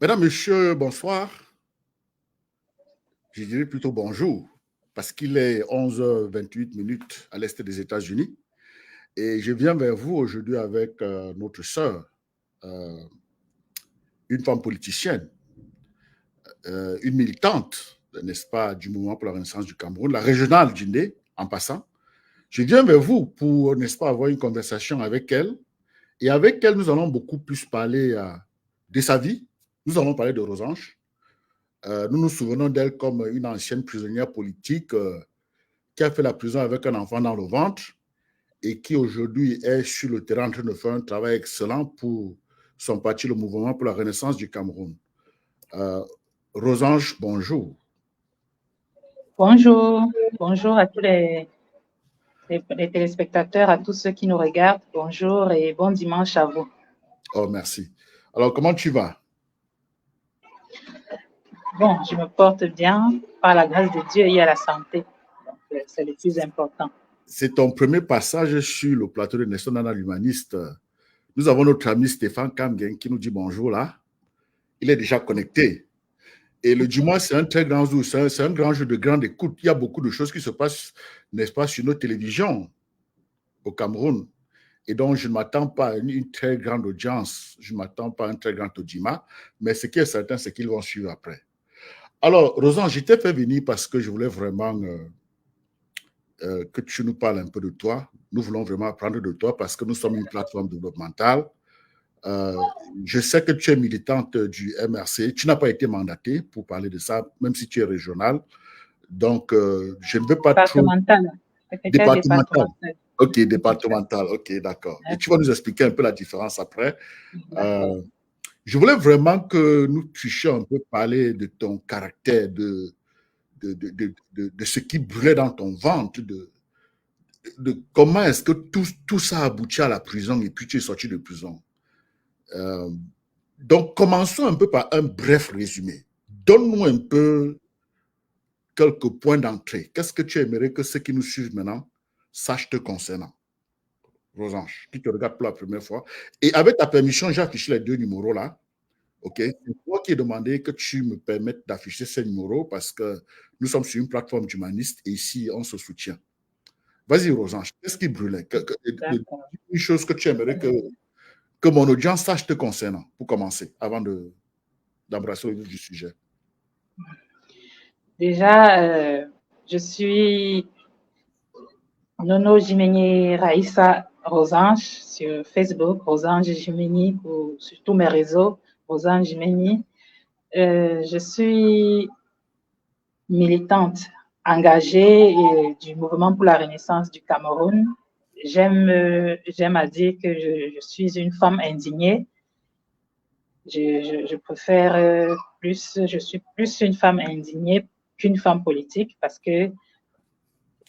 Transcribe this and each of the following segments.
Mesdames, Messieurs, bonsoir. Je dirais plutôt bonjour, parce qu'il est 11h28 à l'est des États-Unis. Et je viens vers vous aujourd'hui avec notre sœur, euh, une femme politicienne, une militante, n'est-ce pas, du mouvement pour la Renaissance du Cameroun, la régionale du Ndé, en passant. Je viens vers vous pour, n'est-ce pas, avoir une conversation avec elle. Et avec elle, nous allons beaucoup plus parler de sa vie. Nous allons parler de Rosanche. Nous nous souvenons d'elle comme une ancienne prisonnière politique qui a fait la prison avec un enfant dans le ventre et qui aujourd'hui est sur le terrain en train de faire un travail excellent pour son parti, le Mouvement pour la Renaissance du Cameroun. Euh, Rosange, bonjour. Bonjour, bonjour à tous les téléspectateurs, à tous ceux qui nous regardent. Bonjour et bon dimanche à vous. Oh, merci. Alors, comment tu vas? Bon, je me porte bien par la grâce de Dieu et à la santé. C'est le plus important. C'est ton premier passage sur le plateau de Nestor Nana l'humaniste. Nous avons notre ami Stéphane Kamgen qui nous dit bonjour là. Il est déjà connecté. Et le dimanche, c'est un très grand jour, c'est un grand jeu de grande écoute. Il y a beaucoup de choses qui se passent, n'est-ce pas, sur nos télévisions au Cameroun. Et donc, je ne m'attends pas à une très grande audience, je ne m'attends pas à un très grand audimat, mais ce qui est certain, c'est qu'ils vont suivre après. Alors, Rosan, je t'ai fait venir parce que je voulais vraiment que tu nous parles un peu de toi. Nous voulons vraiment apprendre de toi parce que nous sommes une plateforme développementale. Euh, je sais que tu es militante du MRC. Tu n'as pas été mandatée pour parler de ça, même si tu es régionale. Donc, je ne veux pas trop... Départemental, secrétaire Départemental. départemental. Ok, départemental. Ok, d'accord. Et tu vas nous expliquer un peu la différence après. Je voulais vraiment que nous puissions un peu parler de ton caractère, de ce qui brûlait dans ton ventre, de comment est-ce que tout ça a abouti à la prison et puis tu es sorti de prison. Euh, donc, commençons un peu par un bref résumé. Donne-nous un peu quelques points d'entrée. Qu'est-ce que tu aimerais que ceux qui nous suivent maintenant sachent te concernant? Rosange, qui te regarde pour la première fois. Et avec ta permission, j'ai affiché les deux numéros là. OK? C'est moi qui ai demandé que tu me permettes d'afficher ces numéros parce que nous sommes sur une plateforme humaniste et ici, on se soutient. Vas-y, Rosange, qu'est-ce qui brûlait? Une chose que tu aimerais que mon audience sache te concernant, pour commencer, avant d'embrasser le vif du sujet. Déjà, je suis Nono Jimeni Raïssa Rosange sur Facebook, Rosange Jimeni, ou sur tous mes réseaux, Rosange Jimeni. Je suis militante engagée du mouvement pour la renaissance du Cameroun. J'aime à dire que je suis une femme indignée. Je préfère je suis plus une femme indignée qu'une femme politique parce que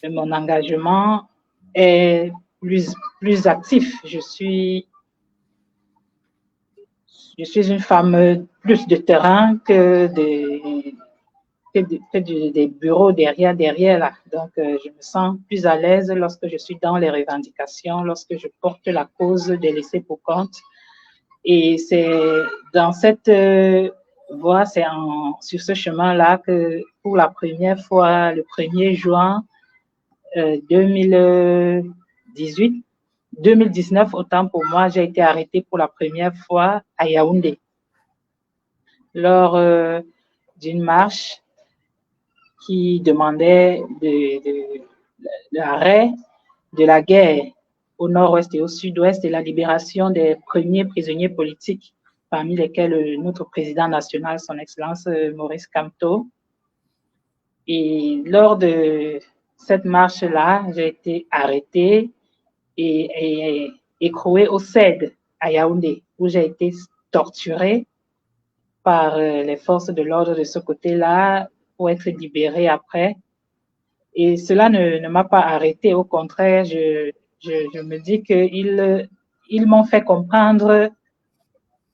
mon engagement est plus actif. Je suis une femme plus de terrain que des bureaux derrière là. Donc, je me sens plus à l'aise lorsque je suis dans les revendications, lorsque je porte la cause des laissés pour compte. Et c'est dans cette voie, sur ce chemin-là que pour la première fois, le 1er juin 2019, autant pour moi, j'ai été arrêtée pour la première fois à Yaoundé lors d'une marche qui demandait l'arrêt de la guerre au nord-ouest et au sud-ouest et la libération des premiers prisonniers politiques, parmi lesquels notre président national, son Excellence Maurice Kamto. Et lors de cette marche-là, j'ai été arrêtée et écrouée au CED à Yaoundé, où j'ai été torturée par les forces de l'ordre de ce côté-là pour être libérée après. Et cela ne m'a pas arrêtée. Au contraire, je me dis qu'ils m'ont fait comprendre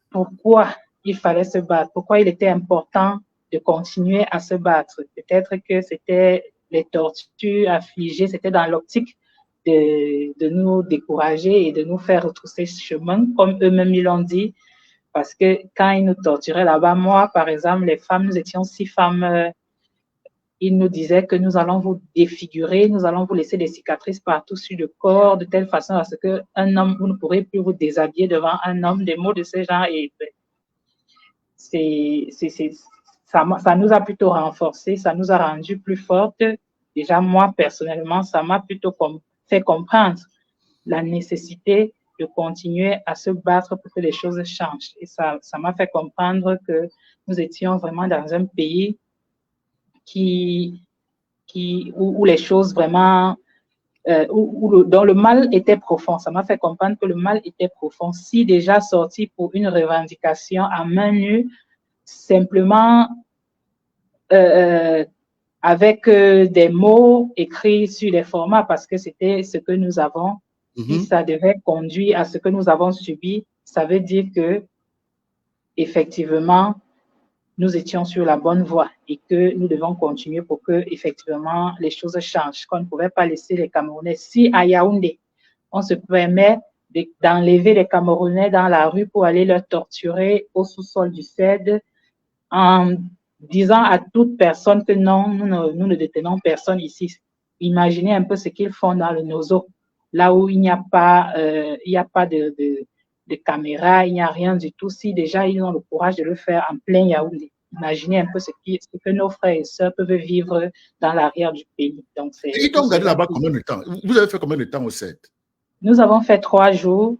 pourquoi il fallait se battre, pourquoi il était important de continuer à se battre. Peut-être que c'était les tortures affligées, c'était dans l'optique de nous décourager et de nous faire retrousser ce chemin, comme eux-mêmes ils l'ont dit. Parce que quand ils nous torturaient là-bas, moi, par exemple, les femmes, nous étions 6 femmes, ils nous disaient que nous allons vous défigurer, nous allons vous laisser des cicatrices partout sur le corps, de telle façon à ce qu'un homme, vous ne pourrez plus vous déshabiller devant un homme, des mots de ce genre. Et ça nous a plutôt renforcés, ça nous a rendu plus fortes. Déjà, moi, personnellement, ça m'a plutôt fait comprendre la nécessité de continuer à se battre pour que les choses changent. Et ça m'a fait comprendre que nous étions vraiment dans un pays où les choses vraiment, dont le mal était profond. Ça m'a fait comprendre que le mal était profond. Si déjà sorti pour une revendication à main nue, simplement avec des mots écrits sur les formats, parce que c'était ce que nous avons. Si ça devait conduire à ce que nous avons subi, ça veut dire que effectivement, nous étions sur la bonne voie et que nous devons continuer pour que effectivement les choses changent. Qu'on ne pouvait pas laisser les Camerounais. Si à Yaoundé, on se permet d'enlever les Camerounais dans la rue pour aller leur torturer au sous-sol du CED, en disant à toute personne que non, nous ne détenons personne ici. Imaginez un peu ce qu'ils font dans le Nozo, là où il n'y a pas, de caméra, il n'y a rien du tout. Si déjà ils ont le courage de le faire en plein Yaoundé, imaginez un peu ce que nos frères et sœurs peuvent vivre dans l'arrière du pays. Donc, ils t'ont gardé là-bas combien de temps? Vous avez fait combien de temps au CED? Nous avons fait 3 jours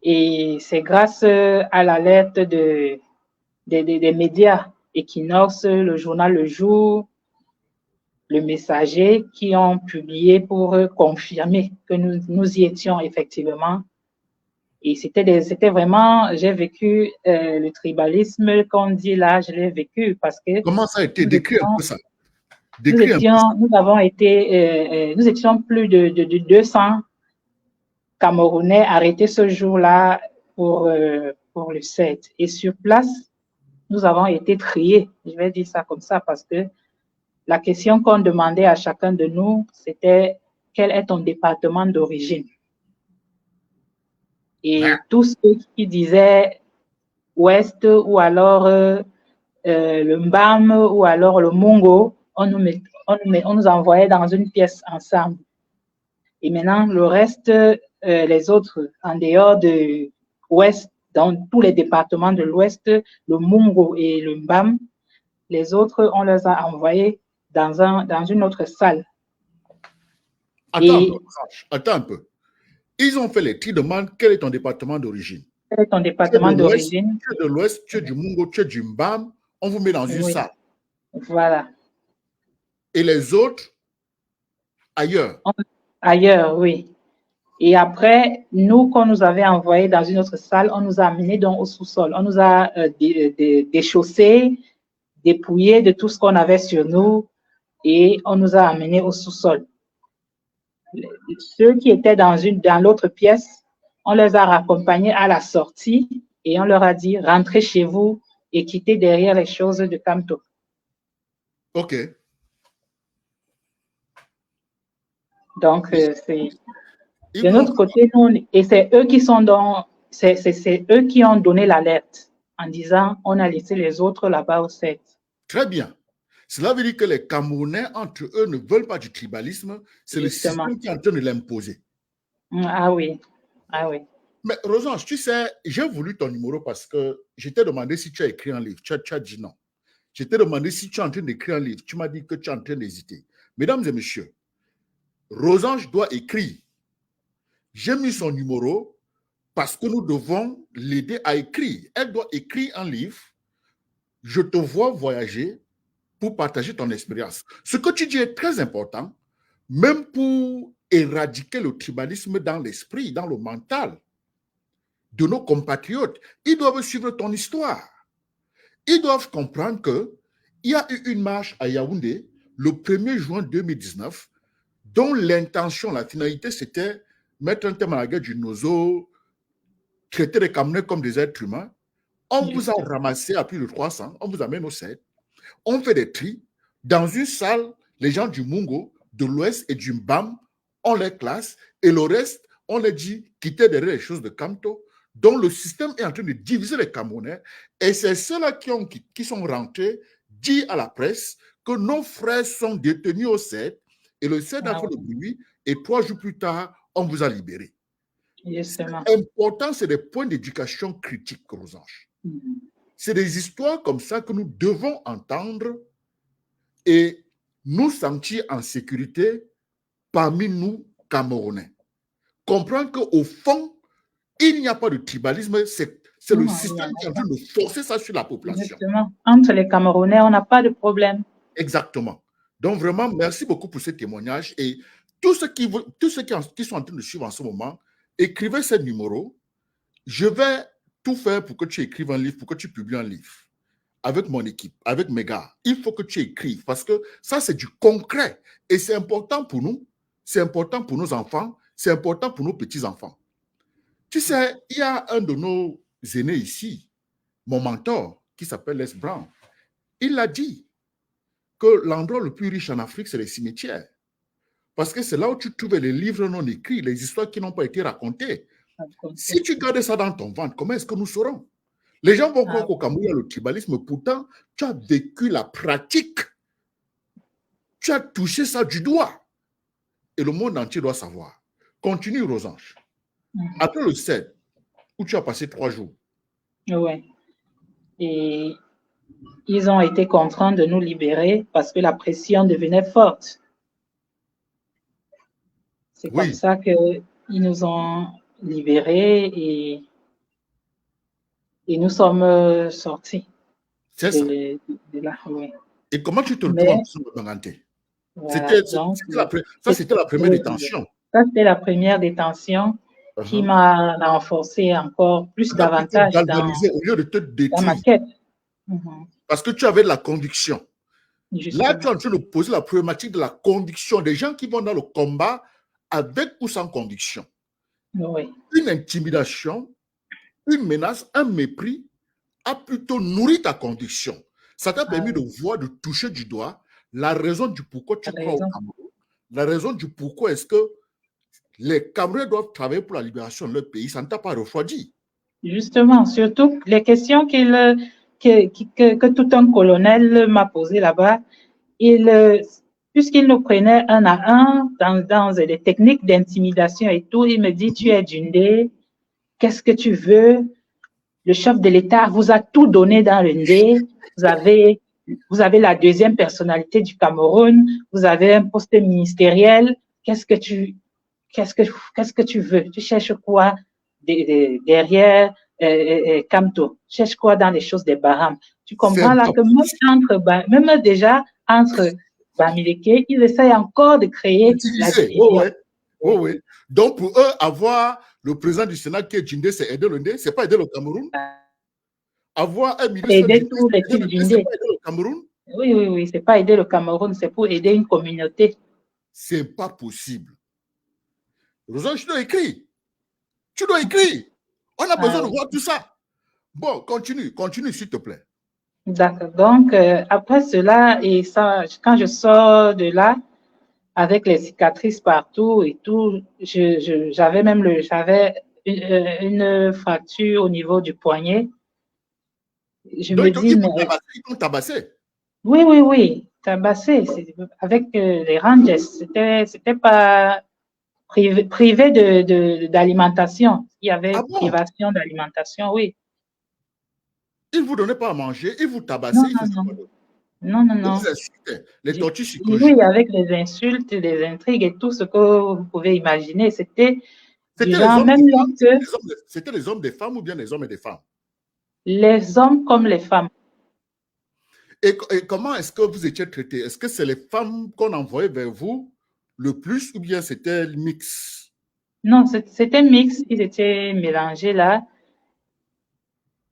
et c'est grâce à l'alerte des médias Equinox, le journal Le Jour, Le Messager, qui ont publié pour confirmer que nous y étions effectivement. Et c'était vraiment, j'ai vécu le tribalisme qu'on dit là, je l'ai vécu parce que... Comment ça a été? Décrit un peu ça. Nous étions plus de 200 Camerounais arrêtés ce jour-là pour le CED. Et sur place, nous avons été triés, je vais dire ça comme ça, parce que la question qu'on demandait à chacun de nous, c'était quel est ton département d'origine? Et tous ceux qui disaient Ouest ou alors le Mbam ou alors le Mungo, on nous envoyait dans une pièce ensemble. Et maintenant, le reste, les autres, en dehors de Ouest, dans tous les départements de l'Ouest, le Mungo et le Mbam, les autres, on les a envoyés dans une autre salle. Attends un peu. Ils ont fait les tri demandent quel est ton département d'origine? Quel est ton département d'origine? Tu es de l'Ouest, tu es du Mungo, tu es du Mbam, on vous met dans une salle. Voilà. Et les autres, ailleurs? Ailleurs, oui. Et après, nous, qu'on nous avait envoyés dans une autre salle, on nous a amenés donc au sous-sol. On nous a déchaussés, dépouillés de tout ce qu'on avait sur nous et on nous a amenés au sous-sol. Ceux qui étaient dans l'autre pièce, on les a raccompagnés à la sortie et on leur a dit rentrez chez vous et quittez derrière les choses de Kamto. OK. Donc, c'est de notre côté, et c'est eux qui sont c'est eux qui ont donné l'alerte en disant on a laissé les autres là-bas au CED. Très bien. Cela veut dire que les Camerounais, entre eux, ne veulent pas du tribalisme. C'est le système qui est en train de l'imposer. Ah oui. Ah oui. Mais Rosange, tu sais, j'ai voulu ton numéro parce que je t'ai demandé si tu as écrit un livre. Tu as dit non. Je t'ai demandé si tu es en train d'écrire un livre. Tu m'as dit que tu es en train d'hésiter. Mesdames et messieurs, Rosange doit écrire. J'ai mis son numéro parce que nous devons l'aider à écrire. Elle doit écrire un livre. Je te vois voyager pour partager ton expérience. Ce que tu dis est très important, même pour éradiquer le tribalisme dans l'esprit, dans le mental de nos compatriotes. Ils doivent suivre ton histoire. Ils doivent comprendre qu'il y a eu une marche à Yaoundé le 1er juin 2019 dont l'intention, la finalité, c'était mettre un terme à la guerre du Nozo, traiter les Camerounais comme des êtres humains. On vous a ramassé à plus de 300, on vous amène au CED, on fait des tris. Dans une salle, les gens du Mungo, de l'Ouest et du Mbam, on les classe et le reste, on les dit quitter derrière les choses de Kamto. Donc, le système est en train de diviser les Camerounais et c'est ceux-là qui sont rentrés, dit à la presse que nos frères sont détenus au CED et le CED a fait le bruit et 3 jours plus tard, on vous a libéré. C'est important, c'est des points d'éducation critiques, Rosange. C'est des histoires comme ça que nous devons entendre et nous sentir en sécurité parmi nous, Camerounais. Comprendre qu'au fond, il n'y a pas de tribalisme, c'est le système qui est en train de forcer ça sur la population. Exactement. Entre les Camerounais, on n'a pas de problème. Exactement. Donc vraiment, merci beaucoup pour ce témoignage. Et tous ceux qui sont en train de suivre en ce moment, écrivez ce numéro. Je vais tout faire pour que tu écrives un livre, pour que tu publies un livre. Avec mon équipe, avec mes gars. Il faut que tu écrives parce que ça, c'est du concret. Et c'est important pour nous, c'est important pour nos enfants, c'est important pour nos petits-enfants. Tu sais, il y a un de nos aînés ici, mon mentor, qui s'appelle Les Brown. Il a dit que l'endroit le plus riche en Afrique, c'est les cimetières. Parce que c'est là où tu trouves les livres non écrits, les histoires qui n'ont pas été racontées. Si tu gardes ça dans ton ventre, comment est-ce que nous saurons? Les gens vont croire qu'au Cameroun, il y a le tribalisme. Pourtant, tu as vécu la pratique. Tu as touché ça du doigt. Et le monde entier doit savoir. Continue, Rosange. Après le 7, où tu as passé 3 jours. Oui. Et ils ont été contraints de nous libérer parce que la pression devenait forte. C'est comme ça qu'ils nous ont libérés et nous sommes sortis. C'est ça. De là, oui. Et comment tu te retrouves en prison de Banganté? Ça, c'était la première détention. Ça, c'était la première détention qui m'a renforcé encore plus davantage au lieu de te détruire. Dans ma quête. Parce que tu avais de la conviction. Justement. Là, tu es en train de poser la problématique de la conviction des gens qui vont dans le combat avec ou sans conviction. Oui. Une intimidation, une menace, un mépris a plutôt nourri ta conviction. Ça t'a permis de voir, de toucher du doigt la raison du pourquoi tu crois au Cameroun, la raison du pourquoi est-ce que les Camerounais doivent travailler pour la libération de leur pays. Ça ne t'a pas refroidi. Justement, surtout les questions que tout un colonel m'a posées là-bas, puisqu'il nous prenait un à un dans des techniques d'intimidation et tout, il me dit, tu es Djundé, qu'est-ce que tu veux? Le chef de l'État vous a tout donné dans le Ndé, vous avez la deuxième personnalité du Cameroun, vous avez un poste ministériel, qu'est-ce que tu veux? Tu cherches quoi derrière Kamto? Tu cherches quoi dans les choses des Baham? Tu comprends là que même déjà entre Bamileke, ils essayent encore de créer la division. Oui. Donc pour eux, avoir le président du Sénat qui est Djindé, c'est aider le Ndé, c'est pas aider le Cameroun. Avoir un ministre aider tous les types Djindé, c'est pas aider le Cameroun. Oui, c'est pas aider le Cameroun, c'est pour aider une communauté. C'est pas possible. Rosange, tu dois écrire. Tu dois écrire. On a besoin de voir tout ça. Bon, continue, s'il te plaît. D'accord. Donc, après cela, et ça, quand je sors de là, avec les cicatrices partout et tout, j'avais une fracture au niveau du poignet. Donc, ils t'ont tabassé. Oui, tabassé. Avec les Rangers, c'était pas privé d'alimentation. Il y avait privation d'alimentation, oui. Ils ne vous donnaient pas à manger, ils vous tabassaient. Non. Ils vous insultaient, les tortures psychologiques. Oui, avec les insultes, les intrigues et tout ce que vous pouvez imaginer. C'était les hommes des femmes ou bien les hommes et des femmes? Les hommes comme les femmes. Et comment est-ce que vous étiez traités? Est-ce que c'est les femmes qu'on envoyait vers vous le plus ou bien c'était mix? Non, c'était mix. Ils étaient mélangés là.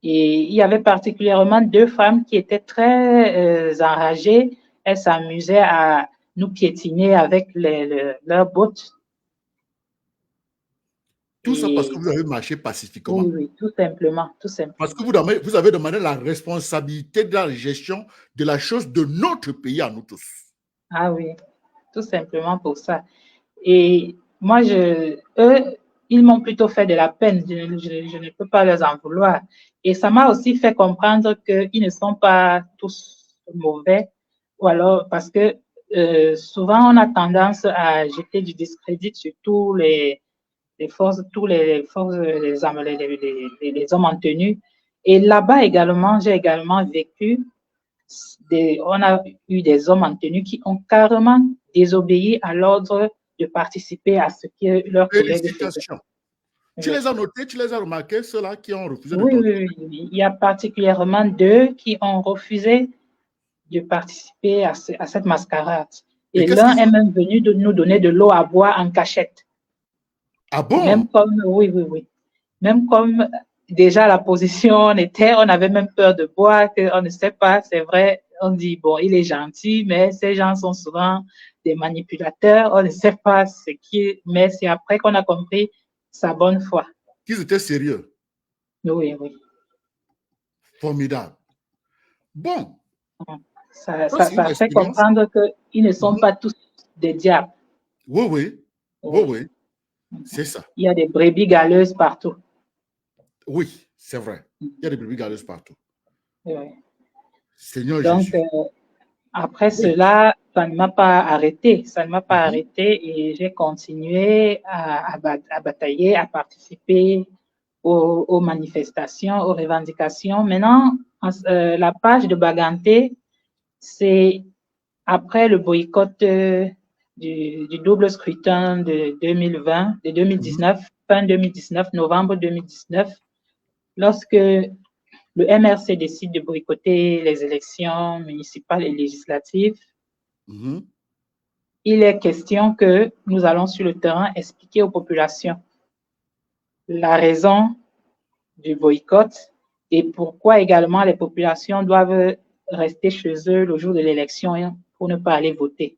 Et il y avait particulièrement 2 femmes qui étaient très enragées. Elles s'amusaient à nous piétiner avec leurs bottes. Tout ça parce que vous avez marché pacifiquement. Oui, tout simplement. Parce que vous avez demandé la responsabilité de la gestion de la chose de notre pays à nous tous. Ah oui, tout simplement pour ça. Et moi, ils m'ont plutôt fait de la peine. Je ne peux pas leur en vouloir. Et ça m'a aussi fait comprendre qu'ils ne sont pas tous mauvais, ou alors parce que souvent on a tendance à jeter du discrédit sur les forces, les hommes en tenue. Et là-bas également, j'ai également vécu, on a eu des hommes en tenue qui ont carrément désobéi à l'ordre de participer à ce que leurs collègues faisaient. Tu les as notés, tu les as remarqués, ceux-là qui ont refusé de participer? Oui. Il y a particulièrement 2 qui ont refusé de participer à cette mascarade. Et l'un est même venu de nous donner de l'eau à boire en cachette. Ah bon? Même comme, oui. Même comme déjà la position on avait même peur de boire, on ne sait pas, c'est vrai, on dit, bon, il est gentil, mais ces gens sont souvent des manipulateurs, on ne sait pas ce qui, mais c'est après qu'on a compris sa bonne foi. Qu'ils étaient sérieux? Oui. Formidable. Bon. Ça fait comprendre qu'ils ne sont pas tous des diables. Oui. C'est ça. Il y a des brebis galeuses partout. Oui, c'est vrai. Il y a des brebis galeuses partout. Oui. Seigneur Donc, Jésus. après cela, ça ne m'a pas arrêté. Et j'ai continué à batailler, à participer aux manifestations, aux revendications. Maintenant, la page de Baganté, c'est après le boycott du double scrutin de 2019, fin 2019, novembre 2019, lorsque le MRC décide de boycotter les élections municipales et législatives. Il est question que nous allons sur le terrain expliquer aux populations la raison du boycott et pourquoi également les populations doivent rester chez eux le jour de l'élection pour ne pas aller voter.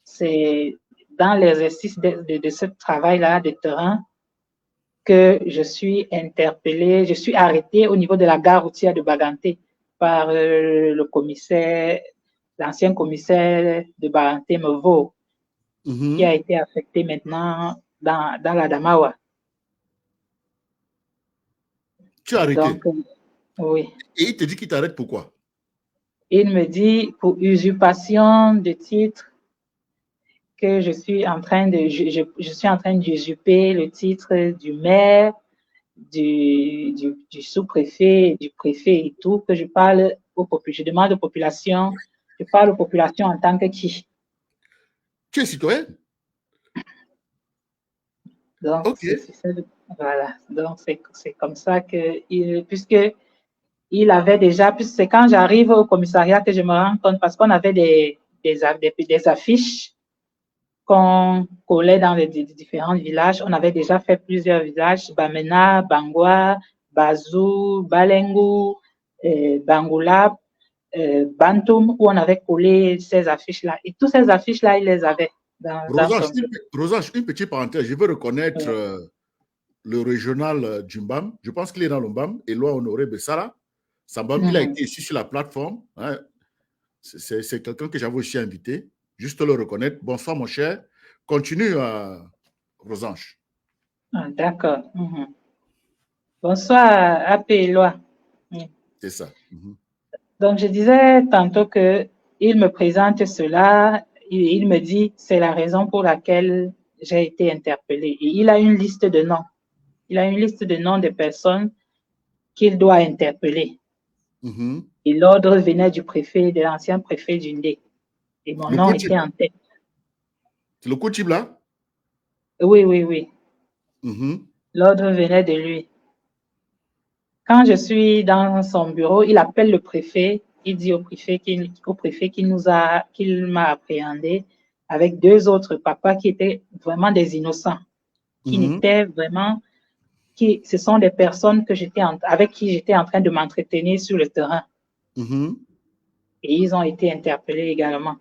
C'est dans l'exercice de ce travail-là de terrain que je suis interpellée, je suis arrêtée au niveau de la gare routière de Baganté par l'ancien commissaire de Baganté, Mevo, qui a été affecté maintenant dans la Damawa. Tu as arrêté? Donc, oui. Et il te dit qu'il t'arrête pourquoi? Il me dit pour usurpation de titre, que je suis en train d'usurper le titre du maire, du sous-préfet, du préfet et tout, que je parle je demande aux populations, je parle aux populations en tant que qui? Tu es citoyenne? Donc, voilà. Donc, c'est comme ça que, puisque il avait déjà, c'est quand j'arrive au commissariat que je me rends compte, parce qu'on avait des affiches qu'on collait dans les différents villages. On avait déjà fait plusieurs villages, Bamena, Bangwa, Bazou, Balengu, Bangoulab, Bantoum, où on avait collé ces affiches-là. Et toutes ces affiches-là, il les avait. Rosange, une petite parenthèse. Je veux reconnaître le régional du Mbam. Je pense qu'il est dans le Mbam, Éloi Honoré Bessara. Sambam, il a été ici sur la plateforme. Hein. C'est quelqu'un que j'avais aussi invité. Juste le reconnaître. Bonsoir, mon cher. Continue, Rosange. D'accord. Bonsoir, AP Éloi. C'est ça. Donc, je disais tantôt qu'il me présente cela, il me dit c'est la raison pour laquelle j'ai été interpellée. Et il a une liste de noms. Il a une liste de noms de personnes qu'il doit interpeller. Et l'ordre venait du préfet, de l'ancien préfet du Ndé. Et mon nom était en tête. C'est le Koutib là? Oui. L'ordre venait de lui. Quand je suis dans son bureau, il appelle le préfet. Il dit au préfet qu'il m'a appréhendé avec 2 autres papas qui étaient vraiment des innocents, qui n'étaient vraiment, ce sont des personnes avec qui j'étais en train de m'entretenir sur le terrain. Et ils ont été interpellés également.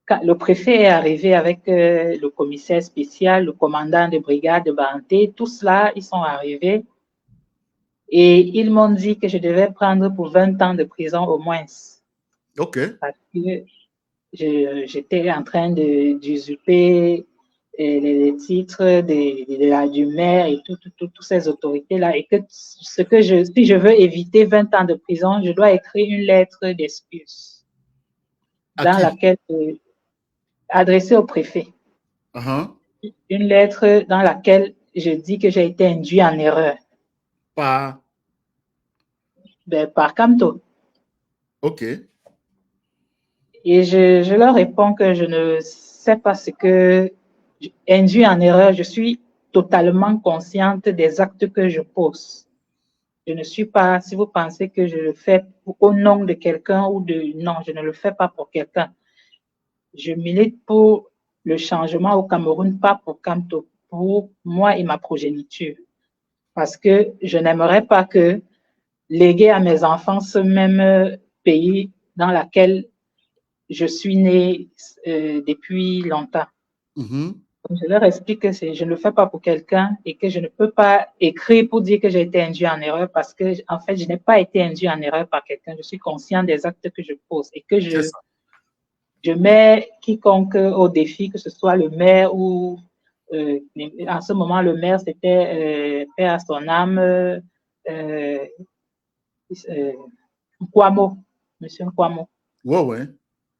Quand le préfet est arrivé avec le commissaire spécial, le commandant de brigade de Baganté, tous cela, ils sont arrivés. Et ils m'ont dit que je devais prendre pour 20 ans de prison au moins. OK. Parce que j'étais en train d'usurper les titres du maire et toutes ces autorités-là. Et que si je veux éviter 20 ans de prison, je dois écrire une lettre d'excuse dans laquelle adressée au préfet. Une lettre dans laquelle je dis que j'ai été induit en erreur. Par Kamto. OK. Et je leur réponds que je ne sais pas ce que induit en erreur. Je suis totalement consciente des actes que je pose. Je ne suis pas, si vous pensez que je le fais au nom de quelqu'un ou de... Non, je ne le fais pas pour quelqu'un. Je milite pour le changement au Cameroun, pas pour Kamto, pour moi et ma progéniture. Parce que je n'aimerais pas que léguer à mes enfants ce même pays dans lequel je suis née depuis longtemps. Donc, je leur explique que je ne le fais pas pour quelqu'un et que je ne peux pas écrire pour dire que j'ai été induit en erreur parce que, en fait, je n'ai pas été induit en erreur par quelqu'un. Je suis conscient des actes que je pose et que je mets quiconque au défi, que ce soit le maire ou, en ce moment, le maire, c'était paix à son âme, Nkwamo, monsieur Nkwamo. Ouais.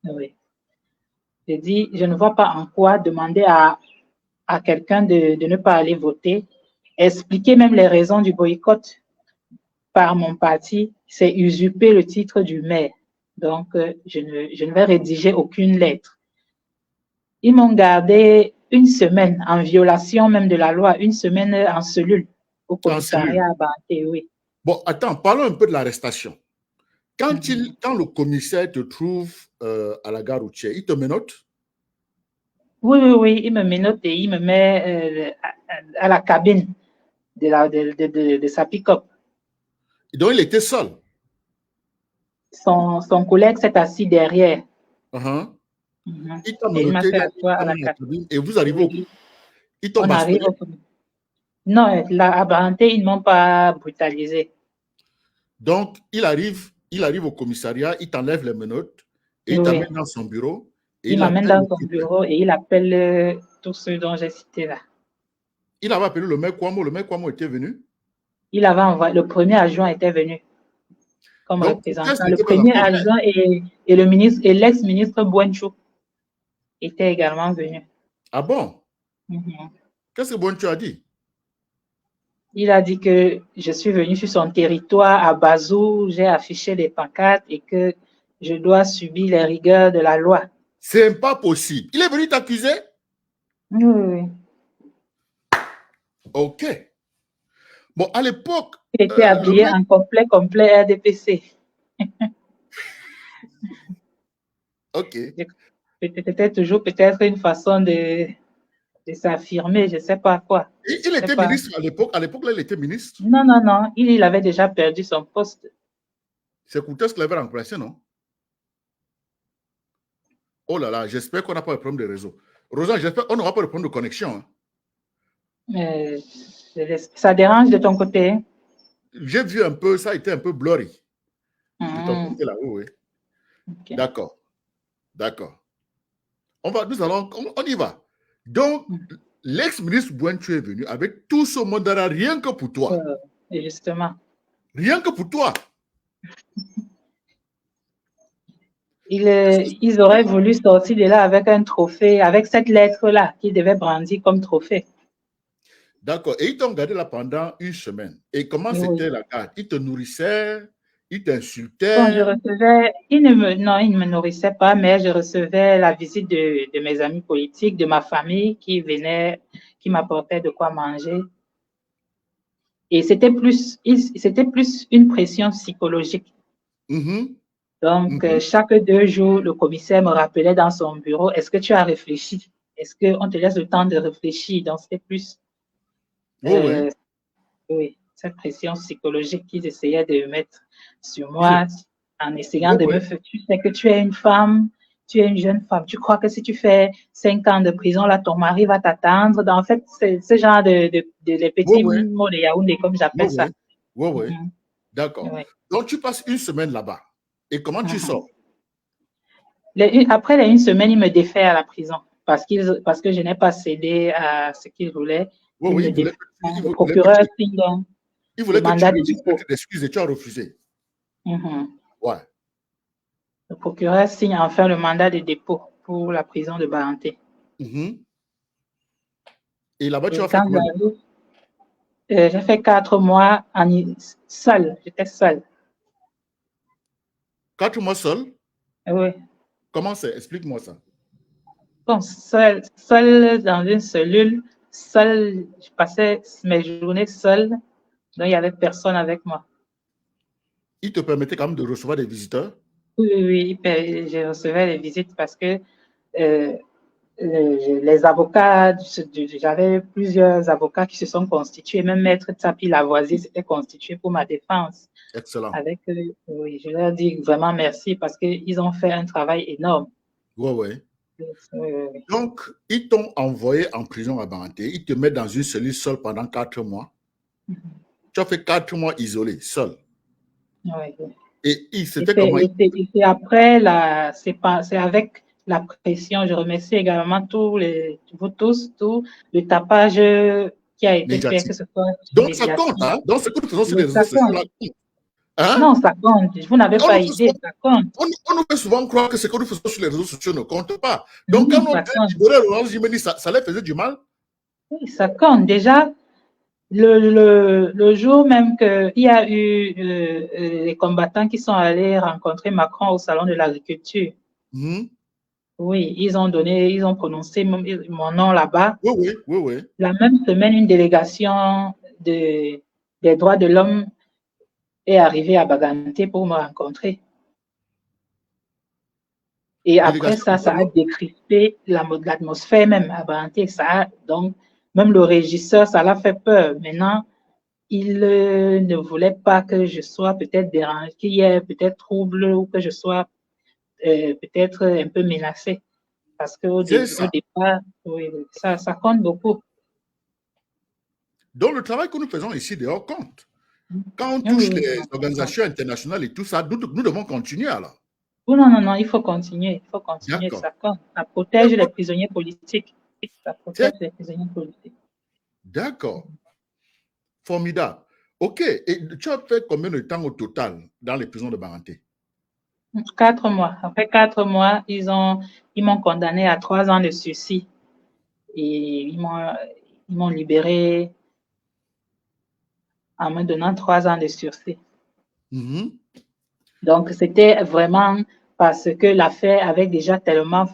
Oui. J'ai dit, je ne vois pas en quoi demander à quelqu'un de ne pas aller voter, expliquer même les raisons du boycott par mon parti, c'est usurper le titre du maire. Donc, je ne vais rédiger aucune lettre. Ils m'ont gardé une semaine en violation même de la loi, une semaine en cellule au commissariat à Banté, oui. Bon, attends, parlons un peu de l'arrestation. Quand le commissaire te trouve à la gare routière, il te menotte? Oui, il me menotte et il me met à la cabine de sa pick-up. Donc, il était seul? Son collègue s'est assis derrière. Il t'a menotté à la cabine et vous arrivez au... Ils t'ont bastonné? Non, à Banté, ils ne m'ont pas brutalisé. Donc, il arrive au commissariat, il t'enlève les menottes et il t'amène dans son bureau. Il m'amène dans son bureau et il appelle tous ceux dont j'ai cité là. Il avait appelé le maire Kwamo. Le maire Kwamo était venu? Il avait envoyé, le premier adjoint était venu comme représentant. Le premier adjoint et le ministre et l'ex-ministre Bouenchou étaient également venus. Ah bon? Qu'est-ce que Bouenchou a dit? Il a dit que je suis venu sur son territoire à Bazou, j'ai affiché les pancartes et que je dois subir les rigueurs de la loi. C'est pas possible. Il est venu t'accuser? Oui. OK. Bon, à l'époque... Il était habillé en complet RDPC. OK. C'était toujours peut-être une façon de s'affirmer, je ne sais pas quoi. Il était ministre à l'époque? À l'époque, là, il était ministre? Non. Il avait déjà perdu son poste. C'est Koutes qui l'avait remplacé, non? Oh là là, j'espère qu'on n'a pas de problème de réseau. Rosa, j'espère qu'on n'aura pas de problème de connexion. Ça dérange de ton côté? J'ai vu un peu, ça a été un peu blurry. De ton côté là, oui. Okay. D'accord. On y va. Donc, l'ex-ministre Bouenchou est venu avec tout ce monde-là, rien que pour toi. Justement. Rien que pour toi. Ils auraient voulu sortir de là avec un trophée, avec cette lettre-là qu'ils devaient brandir comme trophée. D'accord. Et ils t'ont gardé là pendant une semaine. Et comment c'était la garde? Ils te nourrissaient? Ils t'insultaient? Bon, je recevais, ils ne me nourrissaient pas, mais je recevais la visite de mes amis politiques, de ma famille qui venaient, qui m'apportaient de quoi manger. Et c'était plus une pression psychologique. Donc, chaque 2 jours, le commissaire me rappelait dans son bureau, est-ce que tu as réfléchi? Est-ce qu'on te laisse le temps de réfléchir? Donc, c'était plus oui, cette pression psychologique qu'ils essayaient de mettre sur moi en essayant de me faire. Tu sais que tu es une femme, tu es une jeune femme. Tu crois que si tu fais 5 ans de prison, là, ton mari va t'attendre. En fait, c'est ce genre de les petits mots de Yaoundé, comme j'appelle ça. Oui. D'accord. Donc, tu passes une semaine là-bas. Et comment tu sors? Après les 1 semaine, il me défait à la prison. parce que je n'ai pas cédé à ce qu'ils voulaient. Oui, Le procureur signe donc le mandat de dépôt. Excuse et tu as refusé. Ouais. Le procureur signe enfin le mandat de dépôt pour la prison de Baranté. Et là-bas, tu as fait combien? J'ai fait 4 mois seul. J'étais seule. 4 mois seul? Oui. Comment c'est? Explique-moi ça. Bon, seule dans une cellule, seule, je passais mes journées seule, donc il n'y avait personne avec moi. Il te permettait quand même de recevoir des visiteurs? Oui, je recevais les visites parce que les avocats, j'avais plusieurs avocats qui se sont constitués, même Maître Tapi Lavoisier s'était constitué pour ma défense. Excellent. Oui, je leur dis vraiment merci parce qu'ils ont fait un travail énorme. Oui. Donc, ils t'ont envoyé en prison à Baranté, ils te mettent dans une cellule seule pendant 4 mois. Tu as fait 4 mois isolé, seul. Oui. Et c'était comment? Et après, c'est avec la pression. Je remercie également vous tous, tout le tapage qui a été fait, que ce soit donc ça compte, hein? Donc ce que nous faisons sur les réseaux sociaux, là, hein? Non, ça compte. Vous n'avez pas idée, ça compte. On nous fait souvent croire que ce que nous faisons sur les réseaux sociaux ne compte pas. Donc quand on libérait Laurence Jimeni, ça leur faisait du mal? Oui, ça compte. Déjà, le jour même qu'il y a eu les combattants qui sont allés rencontrer Macron au Salon de l'Agriculture, oui, ils ont prononcé mon nom là-bas. Oui. La même semaine, une délégation des droits de l'homme est arrivée à Baganté pour me rencontrer. Et après ça a décrypté l'atmosphère même à Baganté. Donc, même le régisseur, ça l'a fait peur. Maintenant, il ne voulait pas que je sois peut-être dérangée, qu'il y ait peut-être trouble ou que je sois peut-être un peu menacée. Parce qu'au départ, oui, ça compte beaucoup. Donc, le travail que nous faisons ici dehors compte. Quand on touche les organisations internationales et tout ça, nous devons continuer alors. Non, il faut continuer. Il faut continuer. Ça compte. Ça protège les prisonniers politiques. Ça protège les prisonniers politiques. D'accord. Formidable. OK. Et tu as fait combien de temps au total dans les prisons de Baranté? 4 mois. Après 4 mois, ils m'ont condamné à 3 ans de sursis. Et ils m'ont libéré en me donnant 3 ans de sursis. Donc, c'était vraiment parce que l'affaire avait déjà tellement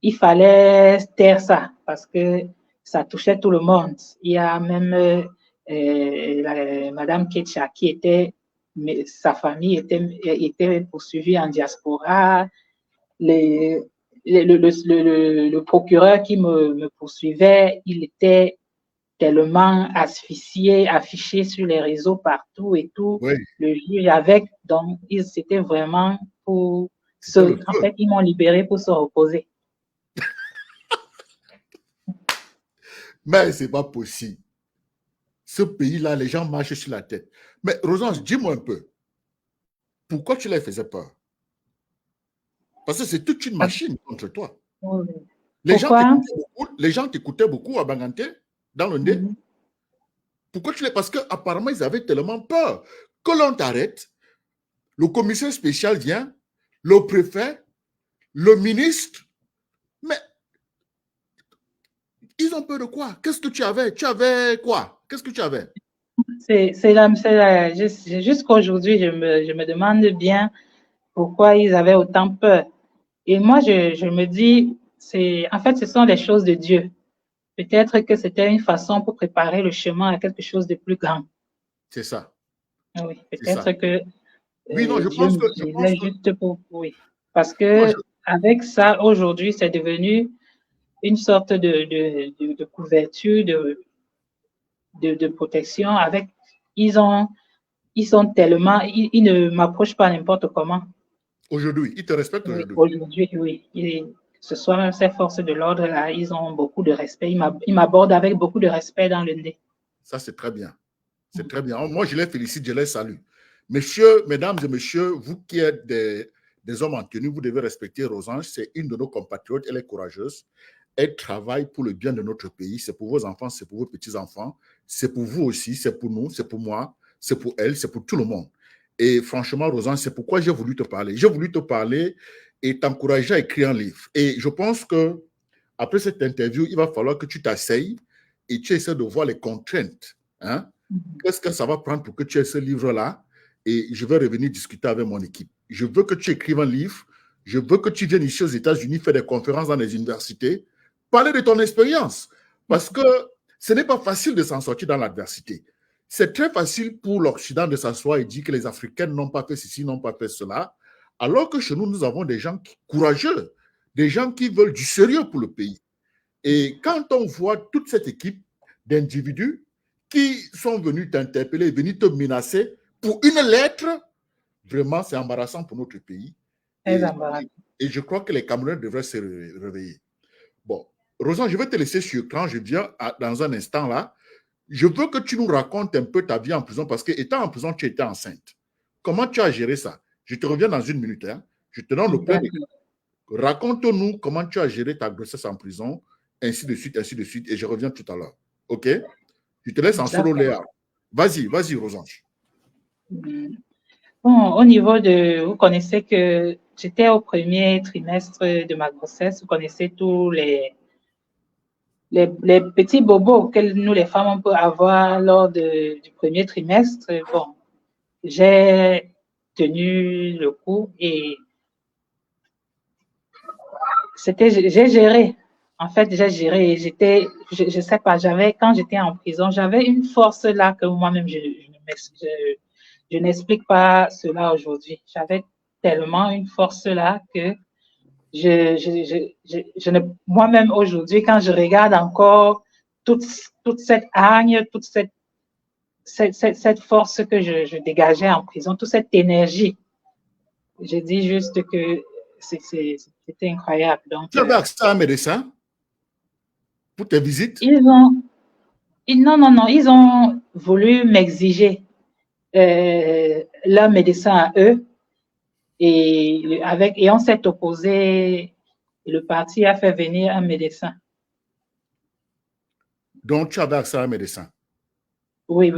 il fallait taire ça parce que ça touchait tout le monde. Il y a même Madame Ketcha qui était, sa famille était poursuivie en diaspora. Le procureur qui me poursuivait, il était tellement asphyxié, affiché sur les réseaux partout et tout. Oui. Le juge avec, donc c'était vraiment en fait, ils m'ont libéré pour se reposer. Mais c'est pas possible. Ce pays-là, les gens marchent sur la tête. Mais Rosance, dis-moi un peu, pourquoi tu les faisais peur? Parce que c'est toute une machine contre toi. Oui. Les gens t'écoutaient beaucoup à Baganté, dans le nez. Pourquoi tu les... Parce qu'apparemment, ils avaient tellement peur que l'on t'arrête, le commissaire spécial vient, le préfet, le ministre, mais ils ont peur de quoi? Qu'est-ce que tu avais? Tu avais quoi? Qu'est-ce que tu avais? Jusqu'aujourd'hui, je me demande bien pourquoi ils avaient autant peur. Et moi, je me dis, en fait, ce sont des choses de Dieu. Peut-être que c'était une façon pour préparer le chemin à quelque chose de plus grand. C'est ça. Oui, peut-être que oui, non, je Dieu pense que... juste pour... Oui, parce que avec ça, aujourd'hui, c'est devenu une sorte de couverture, de protection. Avec, ils sont tellement... Ils ne m'approchent pas n'importe comment. Aujourd'hui, ils te respectent aujourd'hui? Aujourd'hui, oui. Ce soit même ces forces de l'ordre, là, ils ont beaucoup de respect. Ils m'abordent avec beaucoup de respect dans le nez. Ça, c'est très bien. C'est très bien. Moi, je les félicite, je les salue. Messieurs, mesdames et messieurs, vous qui êtes des des hommes en tenue. Vous devez respecter Rosange, c'est une de nos compatriotes, elle est courageuse. Elle travaille pour le bien de notre pays. C'est pour vos enfants, c'est pour vos petits-enfants. C'est pour vous aussi, c'est pour nous, c'est pour moi, c'est pour elle, c'est pour tout le monde. Et franchement, Rosange, c'est pourquoi j'ai voulu te parler. J'ai voulu te parler et t'encourager à écrire un livre. Et je pense que après cette interview, il va falloir que tu t'asseyes et tu essaies de voir les contraintes. Hein? Qu'est-ce que ça va prendre pour que tu aies ce livre-là? Et je vais revenir discuter avec mon équipe. Je veux que tu écrives un livre. Je veux que tu viennes ici aux États-Unis faire des conférences dans les universités. Parler de ton expérience. Parce que ce n'est pas facile de s'en sortir dans l'adversité. C'est très facile pour l'Occident de s'asseoir et dire que les Africains n'ont pas fait ceci, n'ont pas fait cela. Alors que chez nous, nous avons des gens courageux, des gens qui veulent du sérieux pour le pays. Et quand on voit toute cette équipe d'individus qui sont venus t'interpeller, venus te menacer pour une lettre, vraiment, c'est embarrassant pour notre pays. Et je crois que les Camerounais devraient se réveiller. Bon, Rosange, je vais te laisser sur écran. Je viens dans un instant là. Je veux que tu nous racontes un peu ta vie en prison parce qu'étant en prison, tu étais enceinte. Comment tu as géré ça? Je te reviens dans une minute. Hein. Je te donne le plein d'écran. Raconte-nous comment tu as géré ta grossesse en prison, ainsi de suite, et je reviens tout à l'heure. OK? Je te laisse en solo, Léa. Vas-y, Rosange. Bon, au niveau de... Vous connaissez que j'étais au premier trimestre de ma grossesse. Vous connaissez tous les petits bobos que nous, les femmes, on peut avoir lors du premier trimestre. Bon, j'ai tenu le coup et j'ai géré. En fait, j'ai géré et je sais pas, quand j'étais en prison, j'avais une force là que moi-même, je n'explique pas cela aujourd'hui. J'avais tellement une force là que moi-même aujourd'hui, quand je regarde encore toute cette hargne, toute cette force que je dégageais en prison, toute cette énergie, je dis juste que c'était incroyable. Donc, tu avais accès à un médecin pour tes visites? Non, ils ont voulu m'exiger leur médecin à eux et on s'est opposé. Le parti a fait venir un médecin. Donc, tu avais accès à un médecin? Oui.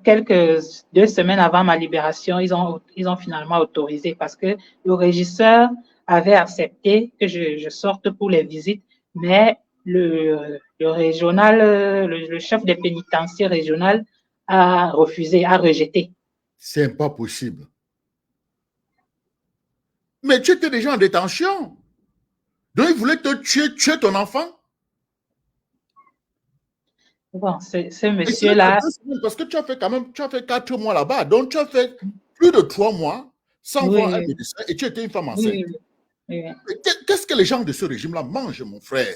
Quelques 2 semaines avant ma libération, ils ont finalement autorisé parce que le régisseur avait accepté que je sorte pour les visites, mais le régional, le chef des pénitenciers régional a refusé, a rejeté. C'est pas possible. Mais tu étais déjà en détention. Donc, il voulait te tuer ton enfant? Bon, ce monsieur-là... Parce que tu as fait 4 mois là-bas. Donc, tu as fait plus de 3 mois sans voir un médecin et tu étais une femme enceinte. Oui. Qu'est-ce que les gens de ce régime-là mangent, mon frère?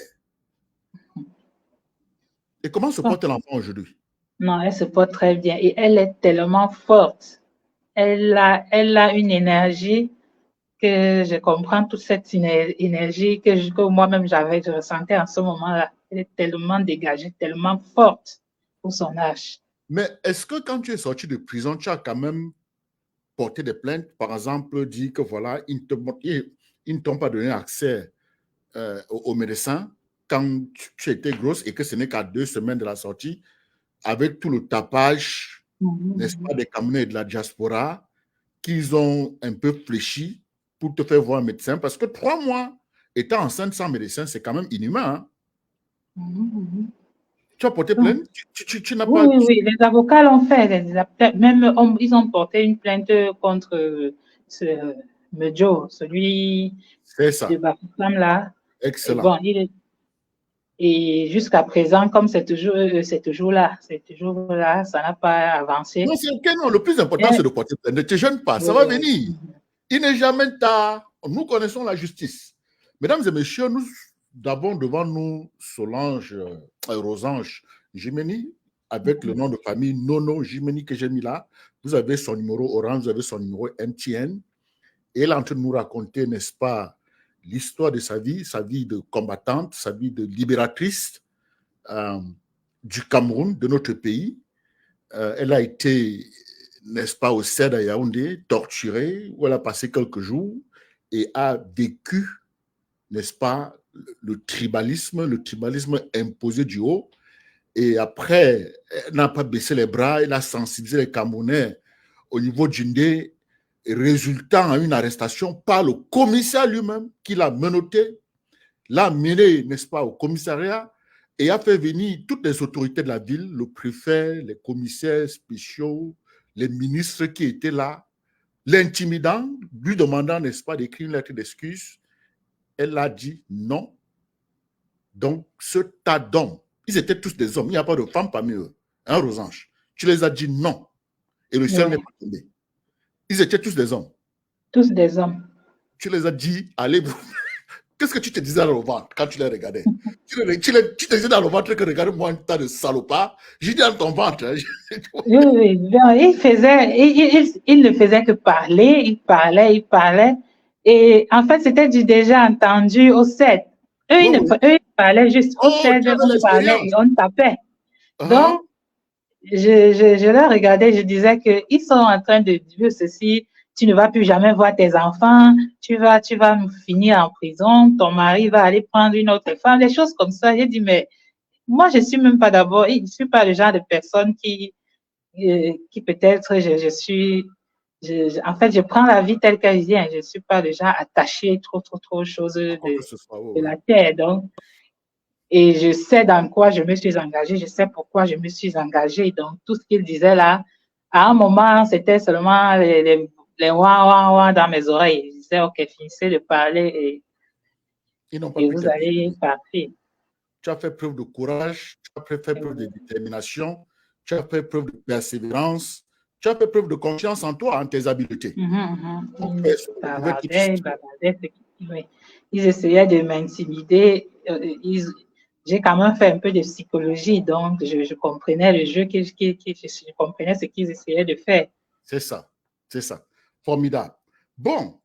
Et comment se porte l'enfant aujourd'hui? Non, elle se porte très bien et elle est tellement forte. Elle a une énergie que je comprends, toute cette énergie que moi-même je ressentais en ce moment-là. Elle est tellement dégagée, tellement forte pour son âge. Mais est-ce que quand tu es sorti de prison, tu as quand même porté des plaintes, par exemple, dit que voilà, ils ne t'ont pas donné accès au médecin quand tu étais grosse et que ce n'est qu'à 2 semaines de la sortie, avec tout le tapage, n'est-ce pas, des Camerounais et de la diaspora, qu'ils ont un peu fléchi pour te faire voir un médecin, parce que 3 mois étant enceinte sans médecin, c'est quand même inhumain. Hein? Tu as porté plainte? Tu n'as pas... Oui, les avocats l'ont fait. Même ils ont porté une plainte contre Medjo, celui de Bafoussam là. Excellent. Et jusqu'à présent, comme c'est toujours là, ça n'a pas avancé. Non, c'est OK, non. Le plus important, c'est de porter plainte. Ne te gêne pas, ça va venir. Il n'est jamais tard. Nous connaissons la justice. Mesdames et messieurs, nous avons devant nous Solange Rosange Jimeni, avec le nom de famille Nono Jimeni que j'ai mis là. Vous avez son numéro Orange, vous avez son numéro MTN. Et elle est en train de nous raconter, n'est-ce pas, l'histoire de sa vie de combattante, sa vie de libératrice du Cameroun, de notre pays. Elle a été, n'est-ce pas, au CED à Yaoundé, torturée, où elle a passé quelques jours et a vécu, n'est-ce pas, le tribalisme imposé du haut. Et après, elle n'a pas baissé les bras, elle a sensibilisé les Camerounais au niveau d'Indé, résultant à une arrestation par le commissaire lui-même qui l'a menotté, l'a mené, n'est-ce pas, au commissariat et a fait venir toutes les autorités de la ville, le préfet, les commissaires spéciaux, les ministres qui étaient là, l'intimidant, lui demandant, n'est-ce pas, d'écrire une lettre d'excuse. Elle a dit non. Donc, ce tas d'hommes, ils étaient tous des hommes, il n'y a pas de femmes parmi eux. Hein, Rosange? Tu les as dit non. Et le ciel n'est pas tombé. Ils étaient tous des hommes. Tous des hommes. Tu les as dit, allez, qu'est-ce que tu te disais dans le ventre quand tu les regardais? Tu te disais dans le ventre que regarde-moi un tas de salopards. J'ai dit dans ton ventre. Oui. Il ne faisait que parler, il parlait. Et en fait, c'était du déjà entendu au 7. Eux, ils parlaient juste au 7, on parlait et on tapait. Donc, je leur regardais, je disais qu'ils sont en train de dire ceci, tu ne vas plus jamais voir tes enfants, tu vas finir en prison, ton mari va aller prendre une autre femme, des choses comme ça. J'ai dit, mais moi, je suis même pas d'abord, je suis pas le genre de personne qui peut-être, en fait, je prends la vie telle qu'elle vient. Je suis pas le genre attaché trop aux choses de la terre. Donc, et je sais dans quoi je me suis engagée, je sais pourquoi je me suis engagée. Donc, tout ce qu'il disait là, à un moment, c'était seulement les ouah dans mes oreilles. Je disais, OK, finissez de parler et vous allez partir. Tu as fait preuve de courage, tu as fait preuve de détermination, tu as fait preuve de persévérance, tu as fait preuve de confiance en toi, en tes habiletés. Ils essayaient de m'intimider. J'ai quand même fait un peu de psychologie, donc je comprenais le jeu, je comprenais ce qu'ils essayaient de faire. C'est ça. Formidable. Bon,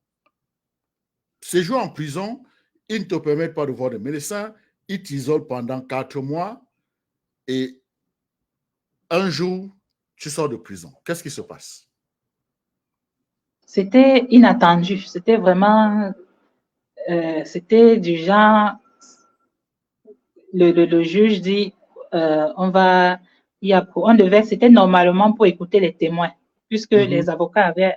séjour en prison, ils ne te permettent pas de voir de médecin, ils t'isolent pendant 4 mois et un jour, tu sors de prison. Qu'est-ce qui se passe? C'était inattendu. C'était vraiment... c'était du genre... Le juge dit, c'était normalement pour écouter les témoins, puisque les avocats avaient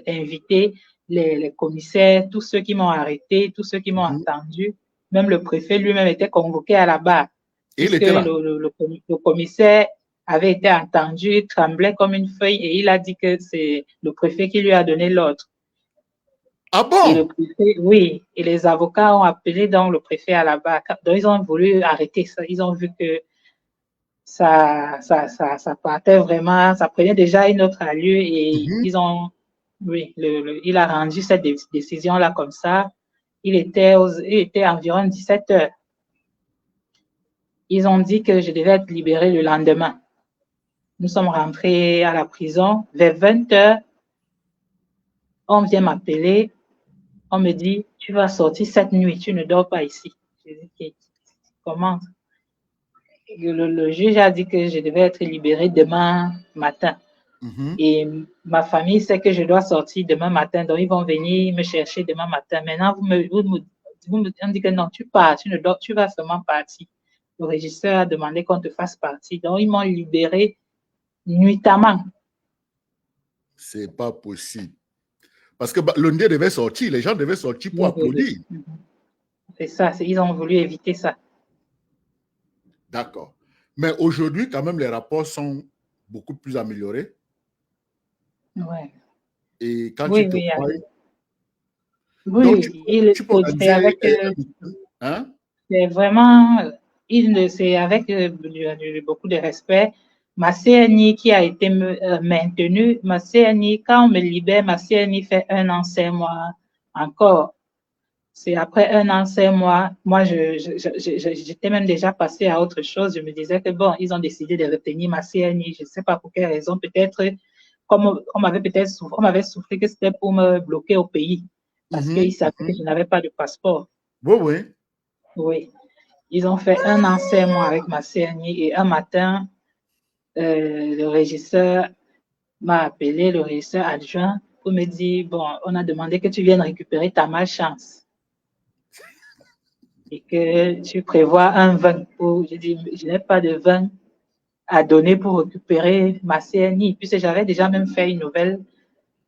invité les commissaires, tous ceux qui m'ont arrêté, tous ceux qui m'ont entendu. Même le préfet lui-même était convoqué à la barre. Puisque le commissaire avait été entendu, il tremblait comme une feuille et il a dit que c'est le préfet qui lui a donné l'ordre. Ah bon? Et le préfet, oui, et les avocats ont appelé donc le préfet à la barre. Donc, ils ont voulu arrêter ça. Ils ont vu que ça partait vraiment, ça prenait déjà une autre allure et ils ont, oui, il a rendu cette décision-là comme ça. Il était environ 17 heures. Ils ont dit que je devais être libérée le lendemain. Nous sommes rentrés à la prison. Vers 20 heures, on vient m'appeler. On me dit, tu vas sortir cette nuit, tu ne dors pas ici. Je dis, comment? Le juge a dit que je devais être libérée demain matin. Et ma famille sait que je dois sortir demain matin, donc ils vont venir me chercher demain matin. Maintenant, vous me dites que non, tu pars, tu ne dors, tu vas seulement partir. Le régisseur a demandé qu'on te fasse partir. Donc, ils m'ont libérée nuitamment. C'est pas possible. Parce que lundi devait sortir, les gens devaient sortir pour applaudir. C'est ça, ils ont voulu éviter ça. D'accord. Mais aujourd'hui, quand même, les rapports sont beaucoup plus améliorés. Ouais. Et quand tu te crois... Oui, donc, c'est avec... hein? C'est vraiment... C'est avec beaucoup de respect. Ma CNI qui a été maintenue, ma CNI, quand on me libère, ma CNI fait 1 an, 5 mois encore. C'est après 1 an, 5 mois, moi, j'étais même déjà passée à autre chose. Je me disais que bon, ils ont décidé de retenir ma CNI. Je ne sais pas pour quelle raison. Peut-être, comme on m'avait soufflé que c'était pour me bloquer au pays. Parce qu'ils savaient que je n'avais pas de passeport. Oui. Oui. Ils ont fait 1 an, 5 mois avec ma CNI et un matin, le régisseur m'a appelé, le régisseur adjoint, pour me dire, bon, on a demandé que tu viennes récupérer ta malchance et que tu prévois un vin. Je dis, je n'ai pas de vin à donner pour récupérer ma CNI, puisque j'avais déjà même fait une nouvelle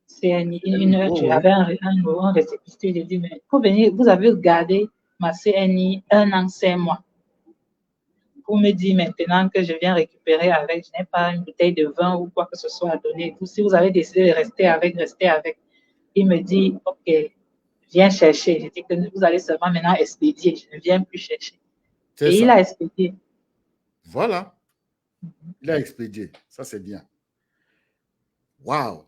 CNI, Oh, oui. j'avais un récépissé, j'ai dit, mais pour venir, vous avez gardé ma CNI 1 an, 5 mois. Pour me dire maintenant que je viens récupérer avec, je n'ai pas une bouteille de vin ou quoi que ce soit à donner. Si vous avez décidé de rester avec, restez avec. Il me dit, OK, viens chercher. Je dis que vous allez seulement maintenant expédier. Je ne viens plus chercher. C'est Et il ça. a expédié. Voilà. Il a expédié. Ça, c'est bien. Waouh.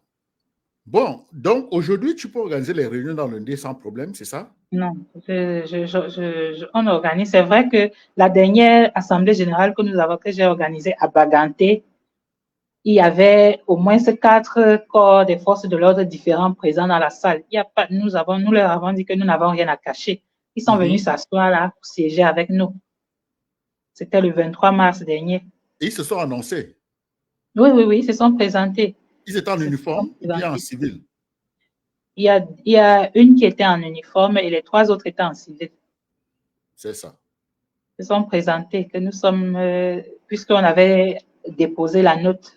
Bon, donc aujourd'hui, tu peux organiser les réunions dans le ND sans problème, c'est ça? Non, on organise. C'est vrai que la dernière assemblée générale que j'ai organisée à Baganté, il y avait au moins 4 corps des forces de l'ordre différents présents dans la salle. Il y a pas, nous leur avons dit que nous n'avons rien à cacher. Ils sont venus s'asseoir là pour siéger avec nous. C'était le 23 mars dernier. Et ils se sont annoncés. Oui, oui, oui, ils se sont présentés. Ils étaient en Ils se sont uniforme ou bien en présentés. civil? Il y a une qui était en uniforme et les 3 autres étaient en civil. C'est ça. Ils se sont présentés que nous sommes, puisqu'on avait déposé la note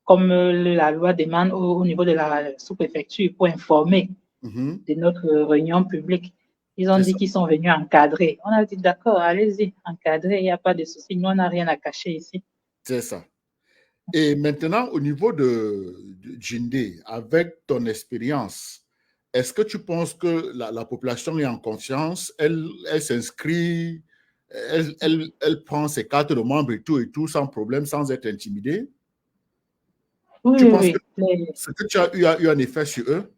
comme la loi demande au niveau de la sous-préfecture pour informer de notre réunion publique. Ils ont dit qu'ils sont venus encadrer. On a dit d'accord, allez-y, encadrer, il n'y a pas de souci. Nous, on n'a rien à cacher ici. C'est ça. Et maintenant, au niveau de Jindé, avec ton expérience, est-ce que tu penses que la population est en confiance, elle s'inscrit, elle prend ses cartes de membres et tout, sans problème, sans être intimidée? Tu Oui, penses que oui, oui. ce que tu as eu un effet sur eux?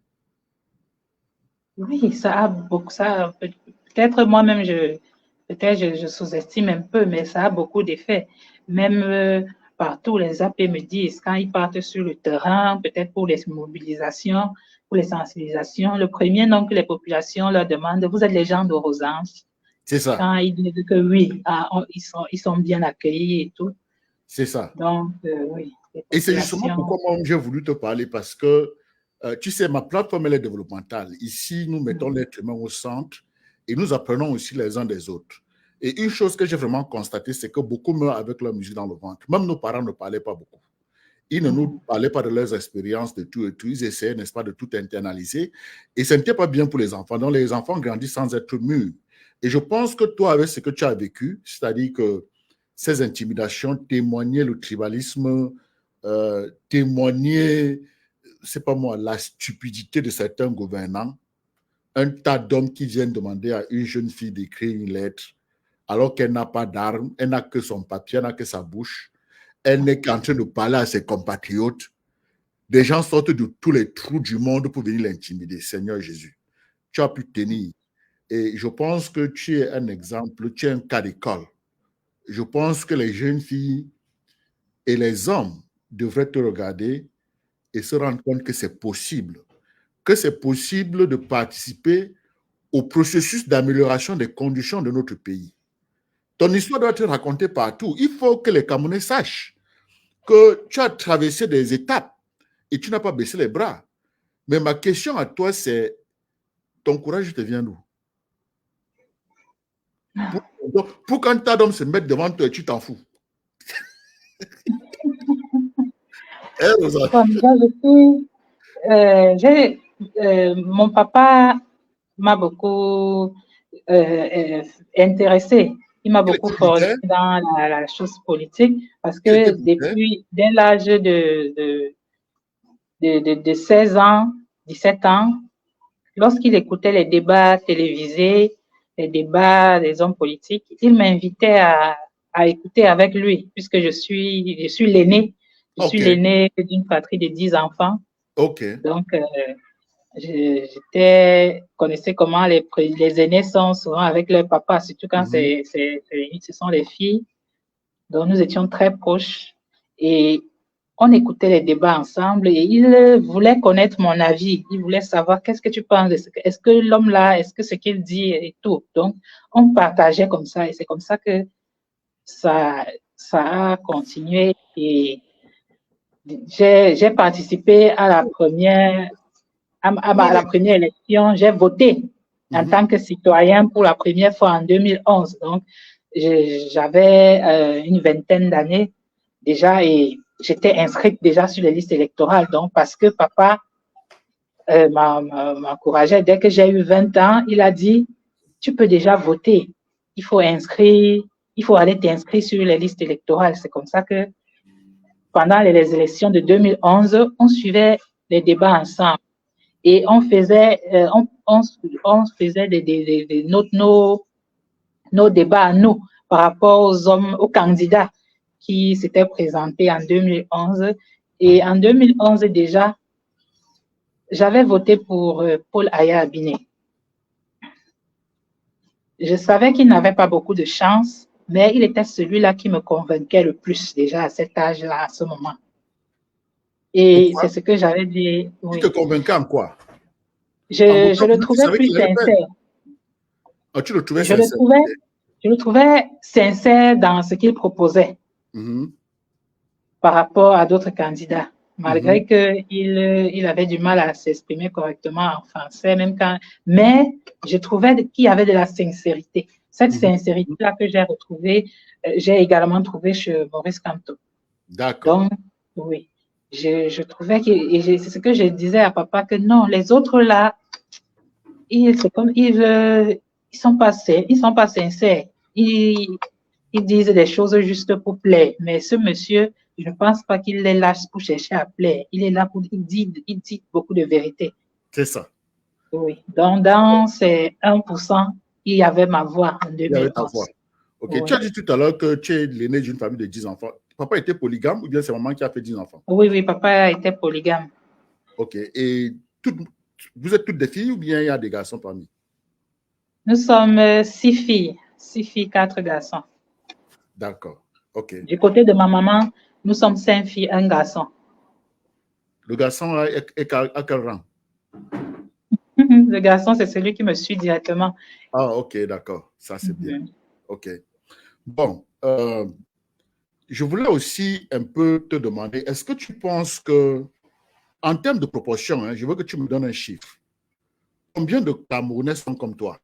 Oui, ça a beaucoup, ça, peut-être moi-même, peut-être je sous-estime un peu, mais ça a beaucoup d'effets. Même partout, les AP me disent, quand ils partent sur le terrain, peut-être pour les mobilisations, pour les sensibilisations, le premier nom que les populations leur demandent, vous êtes les gens de Rosance. C'est ça. Quand ils disent que oui, ils sont bien accueillis et tout. C'est ça. Donc, oui, les Et c'est justement populations. pourquoi moi j'ai voulu te parler parce que, tu sais, ma plateforme, elle est développementale. Ici, nous mettons l'être humain au centre et nous apprenons aussi les uns des autres. Et une chose que j'ai vraiment constatée, c'est que beaucoup meurent avec leur musique dans le ventre. Même nos parents ne parlaient pas beaucoup. Ils ne nous parlaient pas de leurs expériences, de tout et tout. Ils essayaient, n'est-ce pas, de tout internaliser. Et ce n'était pas bien pour les enfants. Donc, les enfants grandissent sans être mûrs. Et je pense que toi, avec ce que tu as vécu, c'est-à-dire que ces intimidations témoignaient le tribalisme, témoignaient, c'est pas moi, la stupidité de certains gouvernants. Un tas d'hommes qui viennent demander à une jeune fille d'écrire une lettre alors qu'elle n'a pas d'armes, elle n'a que son papier, elle n'a que sa bouche. Elle n'est qu'en train de parler à ses compatriotes. Des gens sortent de tous les trous du monde pour venir l'intimider. Seigneur Jésus, tu as pu tenir. Et je pense que tu es un exemple, tu es un cas d'école. Je pense que les jeunes filles et les hommes devraient te regarder et se rendre compte que c'est possible de participer au processus d'amélioration des conditions de notre pays. Ton histoire doit être racontée partout. Il faut que les Camerounais sachent que tu as traversé des étapes et tu n'as pas baissé les bras. Mais ma question à toi, c'est ton courage te vient d'où? Pour qu'un tas d'hommes se mettent devant toi et tu t'en fous. Comme mon papa m'a beaucoup intéressé. Il m'a Il beaucoup était formé leader. dans la chose politique parce Il était que leader. dès l'âge de 16 ans, 17 ans, lorsqu'il écoutait les débats télévisés, les débats des hommes politiques, il m'invitait à écouter avec lui puisque je suis l'aîné. Je suis OK. l'aîné d'une fratrie de 10 enfants. OK. Donc, j'étais connaissais comment les aînés sont souvent avec leur papa, surtout quand ce sont les filles. Donc, nous étions très proches et on écoutait les débats ensemble et il voulait connaître mon avis. Il voulait savoir qu'est-ce que tu penses, est-ce que l'homme là, est-ce que ce qu'il dit et tout. Donc, on partageait comme ça et c'est comme ça que ça a continué et j'ai participé à la première, à la première élection, j'ai voté en tant que citoyen pour la première fois en 2011. Donc, j'avais une vingtaine d'années déjà et j'étais inscrite déjà sur les listes électorales. Donc, parce que papa m'encourageait, dès que j'ai eu 20 ans, il a dit, tu peux déjà voter. Il faut aller t'inscrire sur les listes électorales. C'est comme ça que pendant les élections de 2011, on suivait les débats ensemble et on faisait nos débats à nous par rapport aux candidats qui s'étaient présentés en 2011. Et en 2011 déjà, j'avais voté pour Paul Aya Abiné. Je savais qu'il n'avait pas beaucoup de chance, mais il était celui-là qui me convainquait le plus déjà à cet âge-là, à ce moment. Et c'est ce que j'avais dit. Oui. Tu te convainquais en quoi? Je le trouvais plus sincère. Oh, tu le trouvais sincère? Je le trouvais sincère dans ce qu'il proposait par rapport à d'autres candidats, malgré qu'il avait du mal à s'exprimer correctement en français, mais je trouvais qu'il y avait de la sincérité. Cette sincérité-là que j'ai retrouvée, j'ai également trouvé chez Maurice Kamto. D'accord. Donc, oui, je trouvais et c'est ce que je disais à papa, que non, les autres là, ils sont pas sincères. Ils disent des choses juste pour plaire. Mais ce monsieur, je ne pense pas qu'il est là pour chercher à plaire. Il est là il dit beaucoup de vérité. C'est ça. Oui. Donc, dans ces 1%, il y avait ma voix en 2011. Il y avait ta voix. Ok. Oui. Tu as dit tout à l'heure que tu es l'aîné d'une famille de 10 enfants. Papa était polygame ou bien c'est maman qui a fait 10 enfants? Oui, papa était polygame. Ok. Et vous êtes toutes des filles ou bien il y a des garçons parmi? Nous sommes 6 filles. 6 filles, 4 garçons. D'accord. Ok. Du côté de ma maman, nous sommes 5 filles, 1 garçon. Le garçon est à quel rang? Le garçon, c'est celui qui me suit directement. Ah, ok, d'accord. Ça, c'est bien. Ok. Bon, je voulais aussi un peu te demander, est-ce que tu penses que, en termes de proportion, je veux que tu me donnes un chiffre. Combien de Camerounais sont comme toi?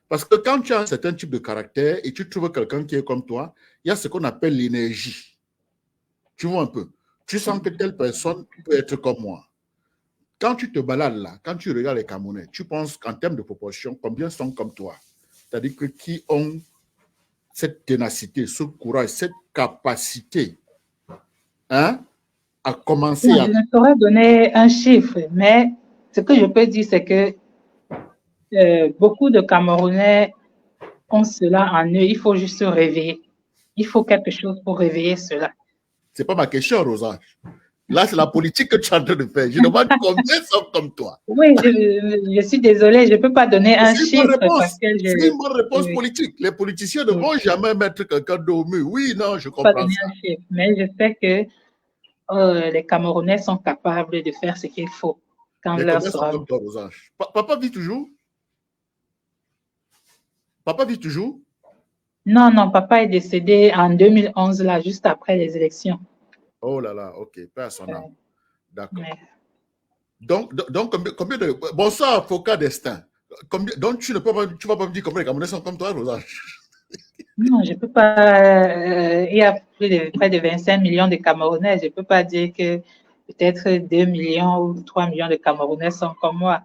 Parce que quand tu as un certain type de caractère et tu trouves quelqu'un qui est comme toi, il y a ce qu'on appelle l'énergie. Tu vois un peu. Tu sens que telle personne peut être comme moi. Quand tu te balades là, quand tu regardes les Camerounais, tu penses qu'en termes de proportion, combien sont comme toi? C'est-à-dire que qui ont cette ténacité, ce courage, cette capacité à commencer à... Je ne saurais donner un chiffre, mais ce que je peux dire, c'est que beaucoup de Camerounais ont cela en eux. Il faut juste se réveiller. Il faut quelque chose pour réveiller cela. Ce n'est pas ma question, Rosa. Là, c'est la politique que tu es en train de faire. Je demande combien sont comme toi. Oui, je suis désolée, je ne peux pas donner un chiffre. C'est une bonne réponse politique. Les politiciens ne vont jamais mettre quelqu'un au mur. Oui, non, je comprends. Je ne peux pas donner un chiffre, mais je sais que les Camerounais sont capables de faire ce qu'il faut. Quand mais leur combien sont comme toi, Rosa? Papa vit toujours? Papa vit toujours? Non, papa est décédé en 2011, là, juste après les élections. Oh là là, ok, paix à son âme. D'accord. Donc, combien de... Bonsoir, Foka Destin. Donc, tu ne vas pas me dire combien les Camerounais sont comme toi, Rosa? Non, je ne peux pas. Il y a près de 25 millions de Camerounais. Je ne peux pas dire que peut-être 2 millions ou 3 millions de Camerounais sont comme moi.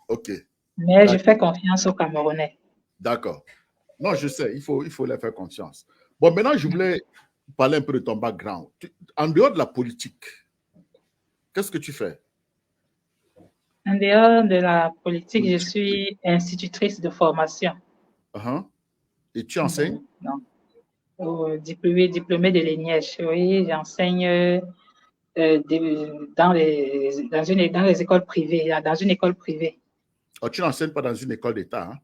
Ok. Mais je fais confiance aux Camerounais. D'accord. Non, je sais, il faut leur faire confiance. Bon, maintenant, je voulais parler un peu de ton background. En dehors de la politique, qu'est-ce que tu fais? En dehors de la politique, je suis institutrice de formation. Et tu enseignes? Diplômée de l'ENIEJ, oui, j'enseigne dans les écoles privées, dans une école privée. Oh, tu n'enseignes pas dans une école d'État, hein?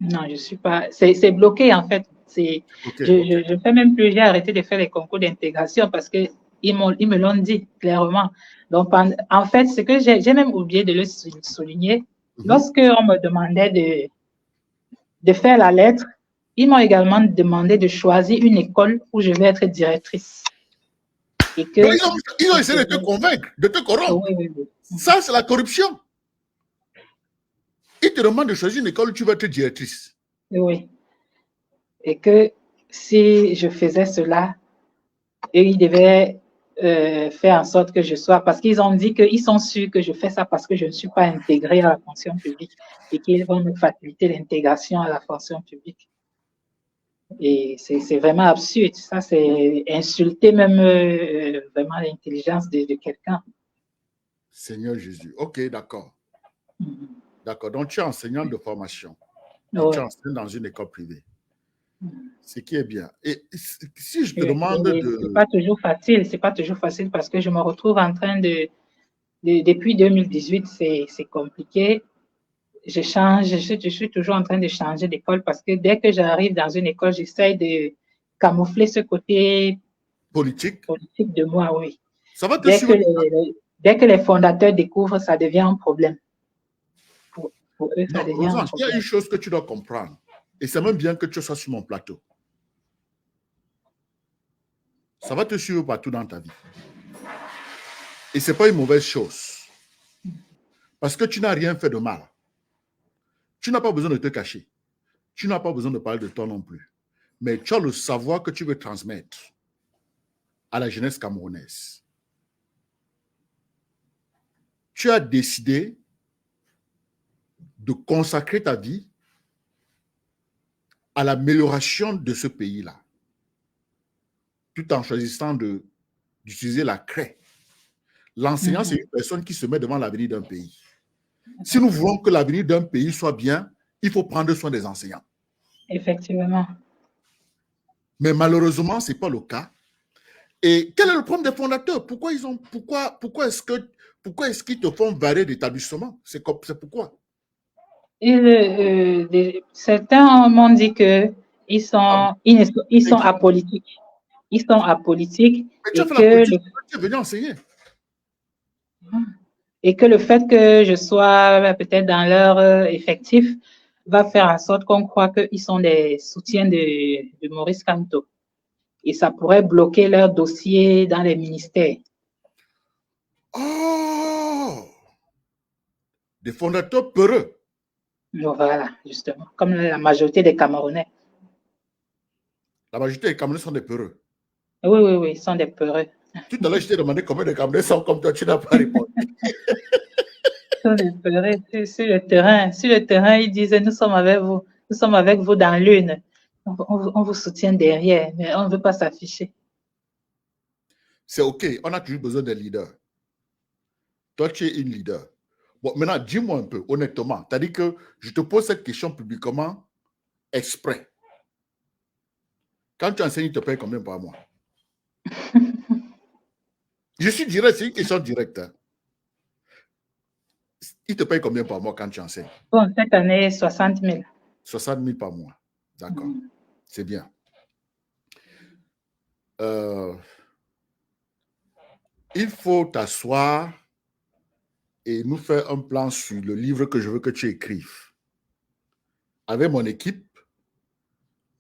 Non, je ne suis pas. C'est bloqué, en fait. Je ne fais même plus, j'ai arrêté de faire les concours d'intégration parce qu'ils me l'ont dit clairement. Donc, en fait, ce que j'ai même oublié de le souligner, lorsqu'on me demandait de faire la lettre, ils m'ont également demandé de choisir une école où je vais être directrice. Et que, donc, ils ont essayé de te convaincre, de te corrompre. oui. Ça, c'est la corruption. Ils te demandent de choisir une école où tu vas être directrice. Oui. Et que si je faisais cela, et ils devaient faire en sorte que je sois, parce qu'ils ont dit qu'ils sont sûrs que je fais ça parce que je ne suis pas intégrée à la fonction publique et qu'ils vont me faciliter l'intégration à la fonction publique. Et c'est vraiment absurde. Ça, c'est insulter même vraiment l'intelligence de quelqu'un. Seigneur Jésus. Ok, d'accord. D'accord. Donc, tu es enseignant de formation. Et Ouais. tu enseignes dans une école privée. Ce qui est bien. Et si je te demande de... C'est pas toujours facile. C'est pas toujours facile parce que je me retrouve en train depuis 2018, c'est compliqué. Je suis toujours en train de changer d'école parce que dès que j'arrive dans une école, j'essaie de camoufler ce côté politique de moi, oui. Ça va te suivre. Dès que les fondateurs découvrent, ça devient un problème. Pour eux, ça devient un problème. Il y a une chose que tu dois comprendre, et c'est même bien que tu sois sur mon plateau. Ça va te suivre partout dans ta vie. Et ce n'est pas une mauvaise chose. Parce que tu n'as rien fait de mal. Tu n'as pas besoin de te cacher. Tu n'as pas besoin de parler de toi non plus. Mais tu as le savoir que tu veux transmettre à la jeunesse camerounaise. Tu as décidé de consacrer ta vie à l'amélioration de ce pays-là, tout en choisissant d'utiliser la craie. L'enseignant, c'est une personne qui se met devant l'avenir d'un pays. Si nous voulons que l'avenir d'un pays soit bien, il faut prendre soin des enseignants. Effectivement. Mais malheureusement, ce n'est pas le cas. Et quel est le problème des fondateurs? Pourquoi est-ce qu'ils te font varier d'établissement? C'est pourquoi? Certains m'ont dit qu'ils sont apolitiques. Ils sont apolitiques. Mais tu as fait la politique, tu es venu enseigner. Et que le fait que je sois peut-être dans leur effectif va faire en sorte qu'on croit qu'ils sont des soutiens de Maurice Kamto. Et ça pourrait bloquer leur dossier dans les ministères. Oh! Des fondateurs peureux. Voilà, justement, comme la majorité des Camerounais. La majorité des Camerounais sont des peureux. Oui, ils sont des peureux. Tout à l'heure, je t'ai demandé combien de Camerounais sont comme toi, tu n'as pas répondu. Ils sont des peureux sur le terrain. Sur le terrain, ils disaient, nous sommes avec vous dans l'une. On vous soutient derrière, mais on ne veut pas s'afficher. C'est OK, on a toujours besoin d'un leader. Toi, tu es une leader. Bon, maintenant, dis-moi un peu, honnêtement, tu as dit que je te pose cette question publiquement exprès. Quand tu enseignes, ils te payent combien par mois? Je suis direct, c'est une question directe. Hein. Ils te payent combien par mois quand tu enseignes? Bon, cette année, 60 000. 60 000 par mois. D'accord. C'est bien. Il faut t'asseoir et nous faire un plan sur le livre que je veux que tu écrives. Avec mon équipe,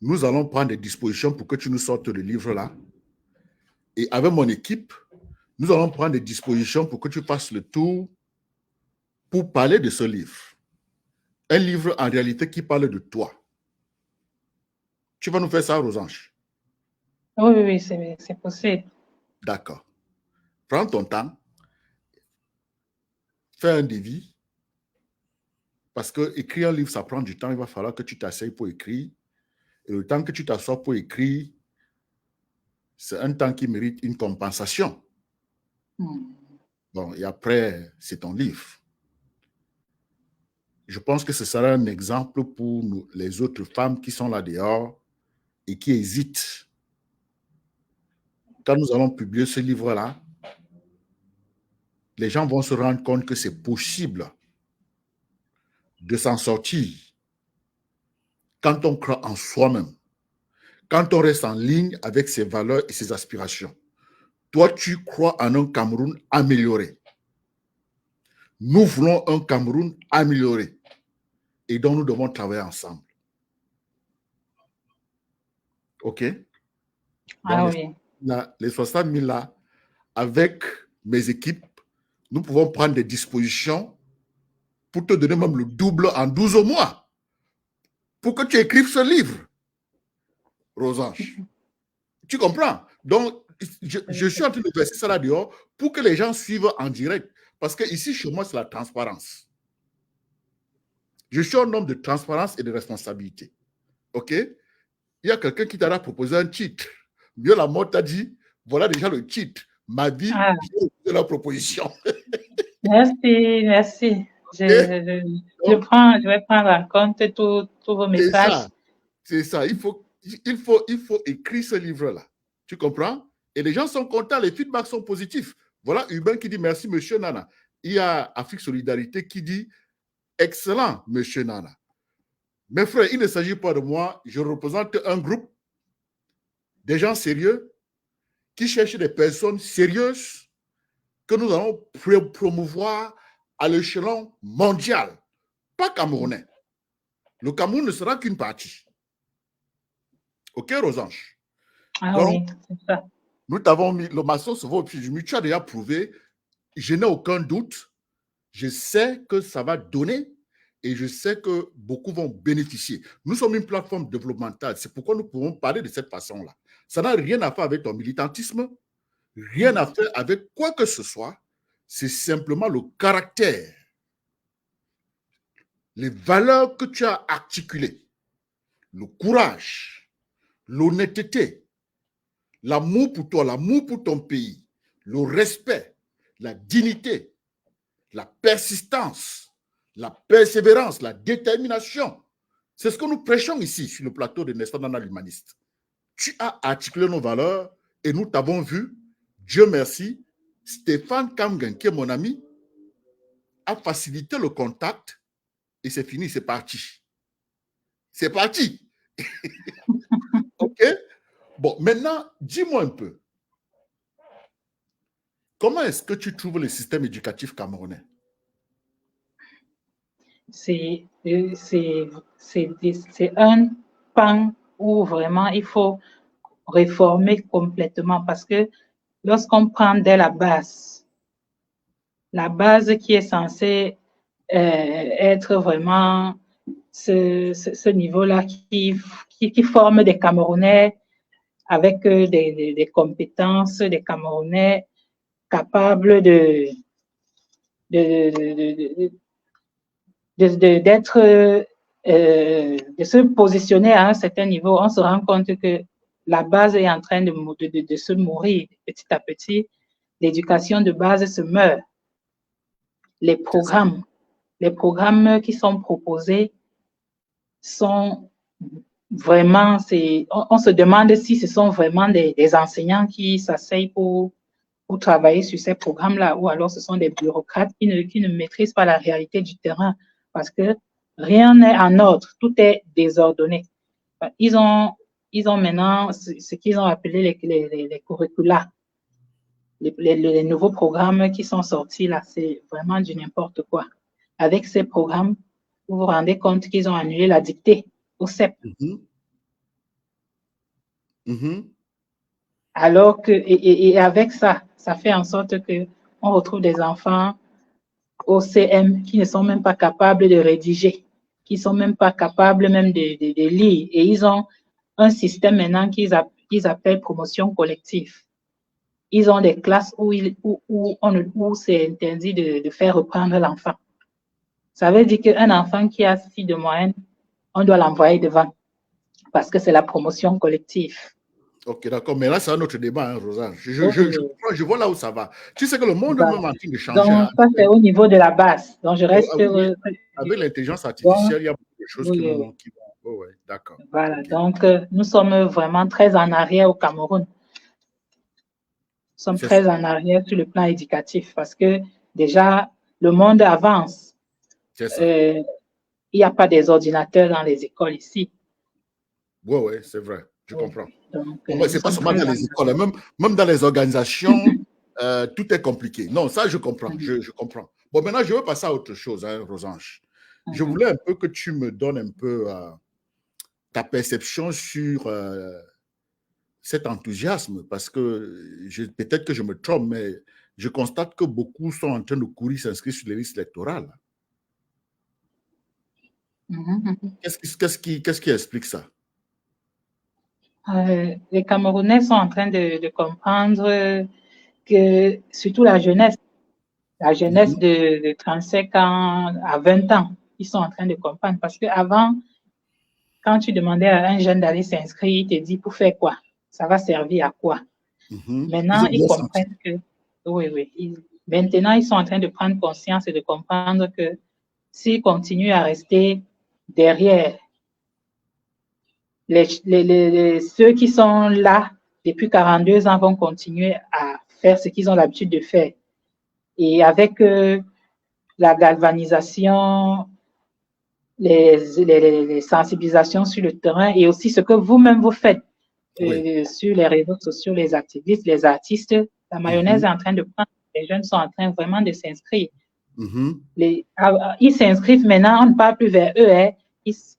nous allons prendre des dispositions pour que tu nous sortes le livre-là. Et avec mon équipe, nous allons prendre des dispositions pour que tu fasses le tour pour parler de ce livre. Un livre en réalité qui parle de toi. Tu vas nous faire ça, Rosange? Oui, c'est possible. D'accord. Prends ton temps. Fais un devis. Parce que écrire un livre, ça prend du temps. Il va falloir que tu t'asseyes pour écrire. Et le temps que tu t'assois pour écrire, c'est un temps qui mérite une compensation. Bon, et après, c'est ton livre. Je pense que ce sera un exemple pour nous, les autres femmes qui sont là dehors et qui hésitent. Quand nous allons publier ce livre-là, les gens vont se rendre compte que c'est possible de s'en sortir quand on croit en soi-même, quand on reste en ligne avec ses valeurs et ses aspirations. Toi, tu crois en un Cameroun amélioré. Nous voulons un Cameroun amélioré et dont nous devons travailler ensemble. OK? Ah donc, oui. les 60 000 là, avec mes équipes, nous pouvons prendre des dispositions pour te donner même le double en 12 mois pour que tu écrives ce livre, Rosange. Tu comprends? Donc, je suis en train de verser ça là dehors pour que les gens suivent en direct. Parce que ici, chez moi, c'est la transparence. Je suis un homme de transparence et de responsabilité. OK? Il y a quelqu'un qui t'a proposé un titre. Mieux la mort t'a dit, voilà déjà le titre. Ma vie, de la proposition. Merci, merci. Je vais prendre en compte tous vos messages. C'est ça. Il faut écrire ce livre-là. Tu comprends? Et les gens sont contents, les feedbacks sont positifs. Voilà Hubin qui dit merci, monsieur Nana. Il y a Afrique Solidarité qui dit excellent, monsieur Nana. Mes frères, il ne s'agit pas de moi. Je représente un groupe de gens sérieux qui cherchent des personnes sérieuses que nous allons promouvoir à l'échelon mondial, pas camerounais. Le Cameroun ne sera qu'une partie. OK, Rosange? Donc, oui, c'est ça. Nous t'avons mis le maçon sur vos pieds. Tu as déjà prouvé. Je n'ai aucun doute. Je sais que ça va donner et je sais que beaucoup vont bénéficier. Nous sommes une plateforme développementale. C'est pourquoi nous pouvons parler de cette façon-là. Ça n'a rien à faire avec ton militantisme, rien à faire avec quoi que ce soit. C'est simplement le caractère, les valeurs que tu as articulées, le courage, l'honnêteté, l'amour pour toi, l'amour pour ton pays, le respect, la dignité, la persistance, la persévérance, la détermination. C'est ce que nous prêchons ici sur le plateau de Nestor Nana l'humaniste. Tu as articulé nos valeurs et nous t'avons vu, Dieu merci, Stéphane Kamgen, qui est mon ami, a facilité le contact et c'est fini, c'est parti. C'est parti. OK? Bon, maintenant, dis-moi un peu. Comment est-ce que tu trouves le système éducatif camerounais? C'est un pan où vraiment il faut réformer complètement parce que lorsqu'on prend dès la base qui est censée être vraiment ce niveau-là qui forme des Camerounais avec des compétences, des Camerounais capables d'être de se positionner à un certain niveau, on se rend compte que la base est en train de se mourir petit à petit. L'éducation de base se meurt. Les programmes qui sont proposés sont vraiment, on se demande si ce sont vraiment des enseignants qui s'asseyent pour travailler sur ces programmes-là, ou alors ce sont des bureaucrates qui ne maîtrisent pas la réalité du terrain, parce que rien n'est en ordre, tout est désordonné. Ils ont maintenant ce qu'ils ont appelé les curricula. Les nouveaux programmes qui sont sortis là, c'est vraiment du n'importe quoi. Avec ces programmes, vous vous rendez compte qu'ils ont annulé la dictée au CEP. Alors que, et avec ça fait en sorte qu'on retrouve des enfants au CM qui ne sont même pas capables de rédiger, qui ne sont même pas capables même de lire. Et ils ont un système maintenant qu'ils appellent promotion collective. Ils ont des classes où c'est interdit de faire reprendre l'enfant. Ça veut dire qu'un enfant qui a 6 de moyenne, on doit l'envoyer devant parce que c'est la promotion collective. Ok, d'accord. Mais là, c'est un autre débat, hein, Rosange. Je vois là où ça va. Tu sais que le monde est même en train de changer. Donc, ça, c'est au niveau de la base. Donc, je reste... avec l'intelligence artificielle, il y a beaucoup de choses qui vont... Oh, ouais, d'accord. Voilà. Okay. Donc, nous sommes vraiment très en arrière au Cameroun. Nous sommes très en arrière sur le plan éducatif parce que déjà, le monde avance. Il n'y a pas des ordinateurs dans les écoles ici. Oui, c'est vrai. Je comprends. C'est pas seulement dans les écoles, même dans les organisations, tout est compliqué. Non, ça, je comprends. Je comprends. Bon, maintenant, je veux passer à autre chose, hein, Rosange. Je voulais un peu que tu me donnes un peu ta perception sur cet enthousiasme parce que peut-être que je me trompe, mais je constate que beaucoup sont en train de courir s'inscrire sur les listes électorales. Qu'est-ce qui explique ça? Les Camerounais sont en train de comprendre que, surtout la jeunesse de 35 ans à 20 ans, ils sont en train de comprendre. Parce qu'avant, quand tu demandais à un jeune d'aller s'inscrire, il te dit pour faire quoi? Ça va servir à quoi? Maintenant, ils comprennent que, maintenant, ils sont en train de prendre conscience et de comprendre que s'ils continuent à rester derrière ceux qui sont là depuis 42 ans vont continuer à faire ce qu'ils ont l'habitude de faire. Et avec la galvanisation, les sensibilisations sur le terrain et aussi ce que vous-même vous faites sur les réseaux sociaux, les activistes, les artistes, la mayonnaise est en train de prendre. Les jeunes sont en train vraiment de s'inscrire. Ils s'inscrivent maintenant, on ne parle plus vers eux, hein.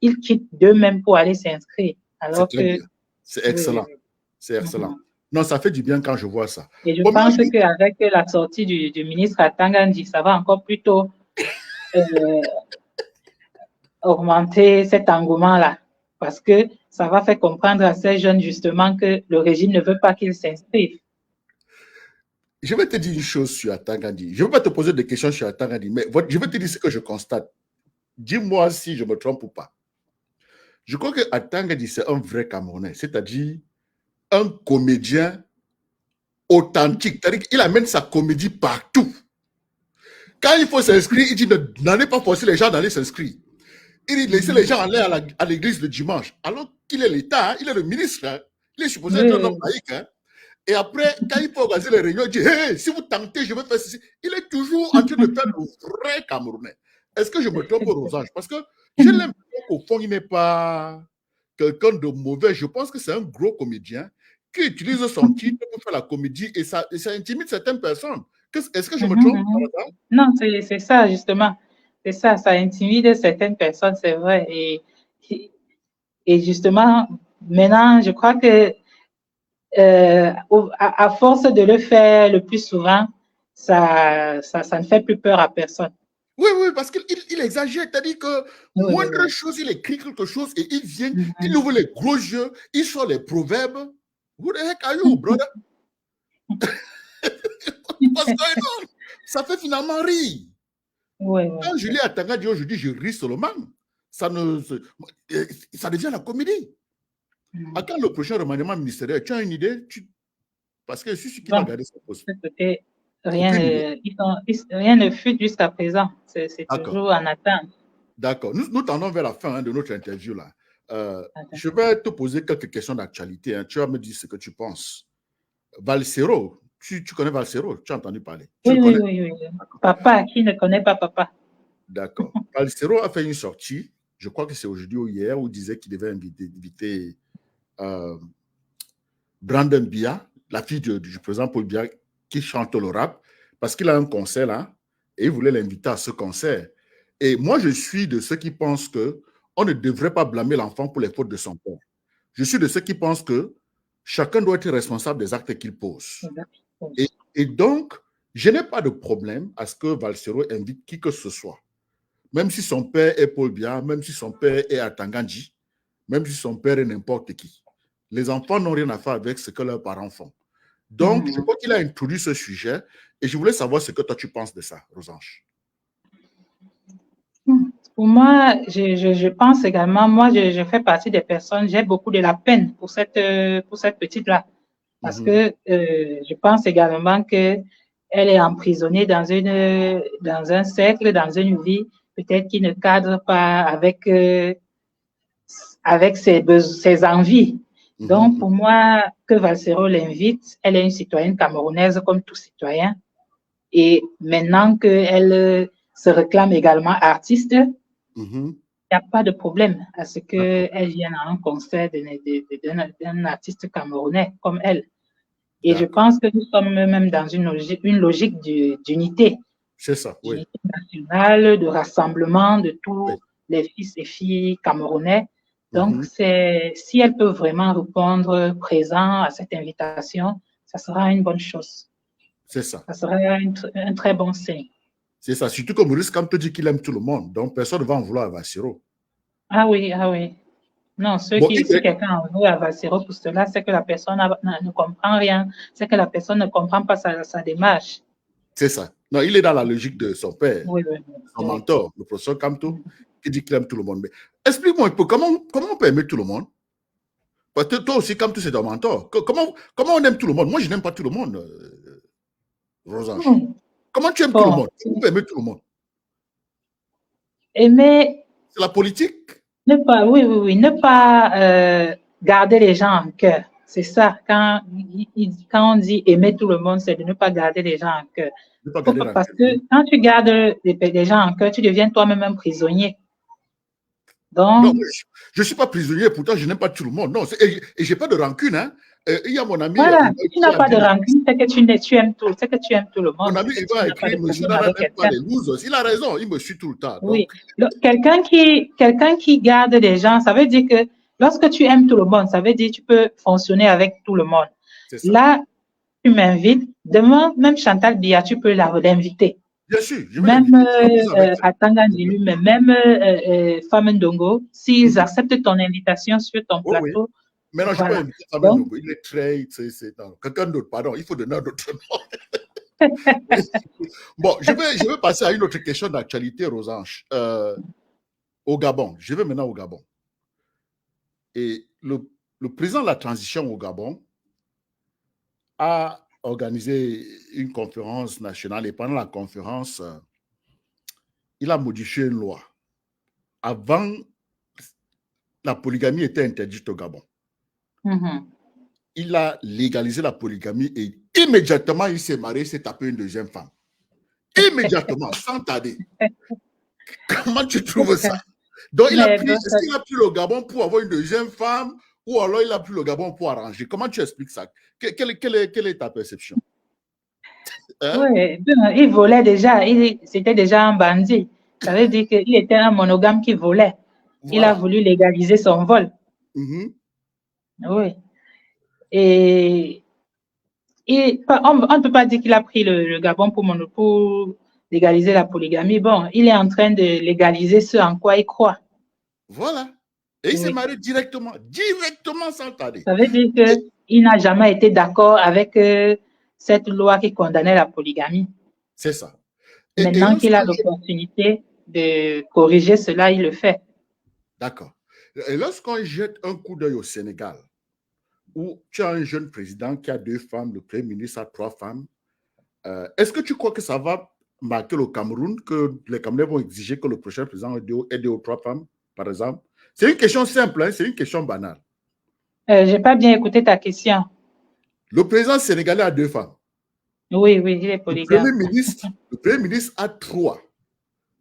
Ils quittent d'eux-mêmes pour aller s'inscrire. C'est excellent. C'est excellent. Non, ça fait du bien quand je vois ça. Et je pense qu'avec la sortie du ministre Atanga Nji, ça va encore plutôt augmenter cet engouement-là. Parce que ça va faire comprendre à ces jeunes justement que le régime ne veut pas qu'ils s'inscrivent. Je vais te dire une chose sur Atanga Nji. Je ne vais pas te poser des questions sur Atanga Nji, mais je vais te dire ce que je constate. Dis-moi si je me trompe ou pas. Je crois que Atanga Nji, c'est un vrai Camerounais, c'est-à-dire un comédien authentique. C'est-à-dire qu'il amène sa comédie partout. Quand il faut s'inscrire, il dit n'allez pas forcer les gens d'aller s'inscrire. Il dit laissez les gens aller à l'église le dimanche. Alors qu'il est l'État, il est le ministre, hein. Il est supposé être un homme laïque. Hein. Et après, quand il faut organiser les réunions, il dit hey, si vous tentez, je vais faire ceci. Il est toujours en train de faire le vrai Camerounais. Est-ce que je me trompe, Rosange? Parce que j'ai l'impression qu'au fond, il n'est pas quelqu'un de mauvais. Je pense que c'est un gros comédien qui utilise son titre pour faire la comédie et ça intimide certaines personnes. Est-ce que je me trompe? Non, c'est ça, justement. C'est ça, ça intimide certaines personnes, c'est vrai. Et justement, maintenant, je crois que à force de le faire le plus souvent, ça ne fait plus peur à personne. Oui, parce qu'il exagère, c'est-à-dire que moindre chose, il écrit quelque chose et il vient, il ouvre les gros yeux, il sort les proverbes. Who the heck are you, brother? What's going on? Ça fait finalement rire. Quand je lis Atanga Nji aujourd'hui, je ris seulement. Ça devient la comédie. À quand le prochain remaniement ministériel? Tu as une idée? Parce que je suis sûr qu'il va garder sa poste. Rien ne fut jusqu'à présent. C'est toujours en attente. D'accord. Nous tendons vers la fin de notre interview là. Je vais te poser quelques questions d'actualité. Hein. Tu vas me dire ce que tu penses. Valsero, tu connais Valsero? Tu as entendu parler? Oui. Papa, qui ne connaît pas papa? D'accord. Valsero a fait une sortie, je crois que c'est aujourd'hui ou hier, où il disait qu'il devait inviter Brandon Biya, la fille du président Paul Biya, qui chante le rap, parce qu'il a un concert là, et il voulait l'inviter à ce concert. Et moi, je suis de ceux qui pensent qu'on ne devrait pas blâmer l'enfant pour les fautes de son père. Je suis de ceux qui pensent que chacun doit être responsable des actes qu'il pose. Et donc, je n'ai pas de problème à ce que Valsero invite qui que ce soit. Même si son père est Paul Biya, même si son père est Atanga Nji, même si son père est n'importe qui. Les enfants n'ont rien à faire avec ce que leurs parents font. Donc, je crois qu'il a introduit ce sujet et je voulais savoir ce que toi tu penses de ça, Rosange. Pour moi, je pense également, moi, je fais partie des personnes, j'ai beaucoup de la peine pour cette petite-là. Parce que je pense également qu'elle est emprisonnée dans un cercle, dans une vie, peut-être qui ne cadre pas avec ses envies. Donc, pour moi, que Valsero l'invite, elle est une citoyenne camerounaise comme tout citoyen. Et maintenant qu'elle se réclame également artiste, il n'y a pas de problème à ce qu'elle vienne à un concert d'un artiste camerounais comme elle. Et je pense que nous sommes même dans une logique d'unité. C'est ça, oui. D'unité nationale, de rassemblement de tous les fils et filles camerounais. Donc, si elle peut vraiment répondre présent à cette invitation, ça sera une bonne chose. C'est ça. Ça sera un très bon signe. C'est ça. Surtout que Maurice Kamto dit qu'il aime tout le monde. Donc, personne ne va en vouloir à Bassirou. Ah oui, ah oui. Non, si quelqu'un en veut à Bassirou pour cela, c'est que la personne ne comprend rien. C'est que la personne ne comprend pas sa démarche. C'est ça. Non, il est dans la logique de son père, son mentor, le professeur Kamto, qui dit qu'il aime tout le monde. Mais explique-moi un peu, comment on peut aimer tout le monde? Parce que toi aussi, Kamto, c'est ton mentor. Comment on aime tout le monde? Moi, je n'aime pas tout le monde, Rosange. Comment tu aimes tout le monde? Comment on peut aimer tout le monde? Aimer... C'est la politique? Oui. Ne pas garder les gens en cœur. C'est ça. Quand on dit aimer tout le monde, c'est de ne pas garder les gens en cœur. Parce que quand tu gardes les gens en cœur, tu deviens toi-même un prisonnier. Donc, non, je ne suis pas prisonnier, pourtant je n'aime pas tout le monde. Non, et je n'ai pas de rancune. Hein. Il y a mon ami. Voilà, tu n'as pas de rancune, c'est que tu aimes tout le monde. Mon ami, il va écrire, M. Nana n'aime pas les losers. Il a raison, il me suit tout le temps. Oui, quelqu'un qui garde les gens, ça veut dire que lorsque tu aimes tout le monde, ça veut dire que tu peux fonctionner avec tout le monde. Là, tu m'invites, demain, même Chantal Biya, tu peux l'inviter. Bien sûr. Même à Tangandilu, même Femme Ndongo, s'ils acceptent ton invitation sur ton plateau. Oui. Mais non, je ne peux pas inviter Femme Ndongo. Il est très. Quelqu'un d'autre, pardon, il faut donner un autre nom. Bon, je vais passer à une autre question d'actualité, Rosange. Au Gabon. Je vais maintenant au Gabon. Et le président de la transition au Gabon a organisé une conférence nationale et pendant la conférence, il a modifié une loi. Avant, la polygamie était interdite au Gabon. Il a légalisé la polygamie et immédiatement, il s'est marié, il s'est tapé une deuxième femme. Immédiatement, sans tarder. Comment tu trouves ça? Donc, est-ce qu'il a pris le Gabon pour avoir une deuxième femme ou alors il a pris le Gabon pour arranger? Comment tu expliques ça? Quelle est ta perception? Oui, il volait déjà, c'était déjà un bandit. Ça veut dire qu'il était un monogame qui volait. Voilà. Il a voulu légaliser son vol. Oui. Et on ne peut pas dire qu'il a pris le Gabon pour légaliser la polygamie. Bon, il est en train de légaliser ce en quoi il croit. Voilà. Et il s'est marié directement sans tarder. Ça veut dire qu'il n'a jamais été d'accord avec cette loi qui condamnait la polygamie. C'est ça. Maintenant qu'il a l'opportunité de corriger cela, il le fait. D'accord. Et lorsqu'on jette un coup d'œil au Sénégal, où tu as un jeune président qui a 2 femmes, le premier ministre a 3 femmes, est-ce que tu crois que ça va marquer le Cameroun, que les Camerounais vont exiger que le prochain président ait 2 ou 3 femmes, par exemple? C'est une question simple, hein, c'est une question banale. Je n'ai pas bien écouté ta question. Le président sénégalais a 2 femmes. Oui, il est polygame. Le premier ministre a 3.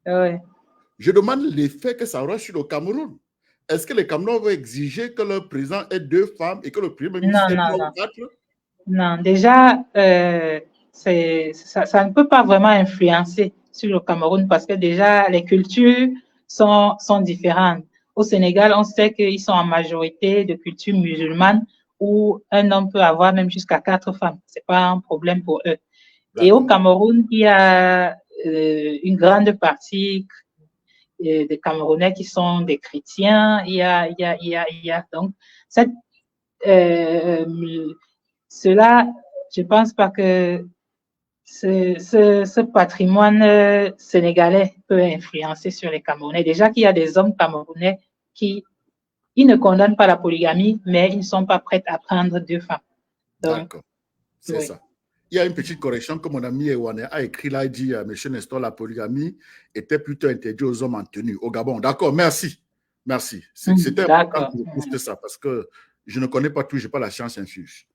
Oui. Je demande l'effet que ça aura sur le Cameroun. Est-ce que les Camerounais vont exiger que le président ait 2 femmes et que le premier ministre ait 3 ou 4? Non, déjà, ça ne peut pas vraiment influencer sur le Cameroun parce que déjà, les cultures sont différentes. Au Sénégal, on sait qu'ils sont en majorité de culture musulmane où un homme peut avoir même jusqu'à 4 femmes. Ce n'est pas un problème pour eux. Et au Cameroun, il y a une grande partie des Camerounais qui sont des chrétiens. Il y a donc cela, je ne pense pas que ce patrimoine sénégalais peut influencer sur les Camerounais. Déjà qu'il y a des hommes camerounais qui ne condamnent pas la polygamie, mais ils ne sont pas prêts à prendre 2 femmes. D'accord, c'est ça. Il y a une petite correction que mon ami Ewane a écrit là, il dit, M. Nestor, la polygamie était plutôt interdite aux hommes en tenue au Gabon. D'accord, merci. Merci. C'était important de poster ça parce que je ne connais pas tout, je n'ai pas la science infuse.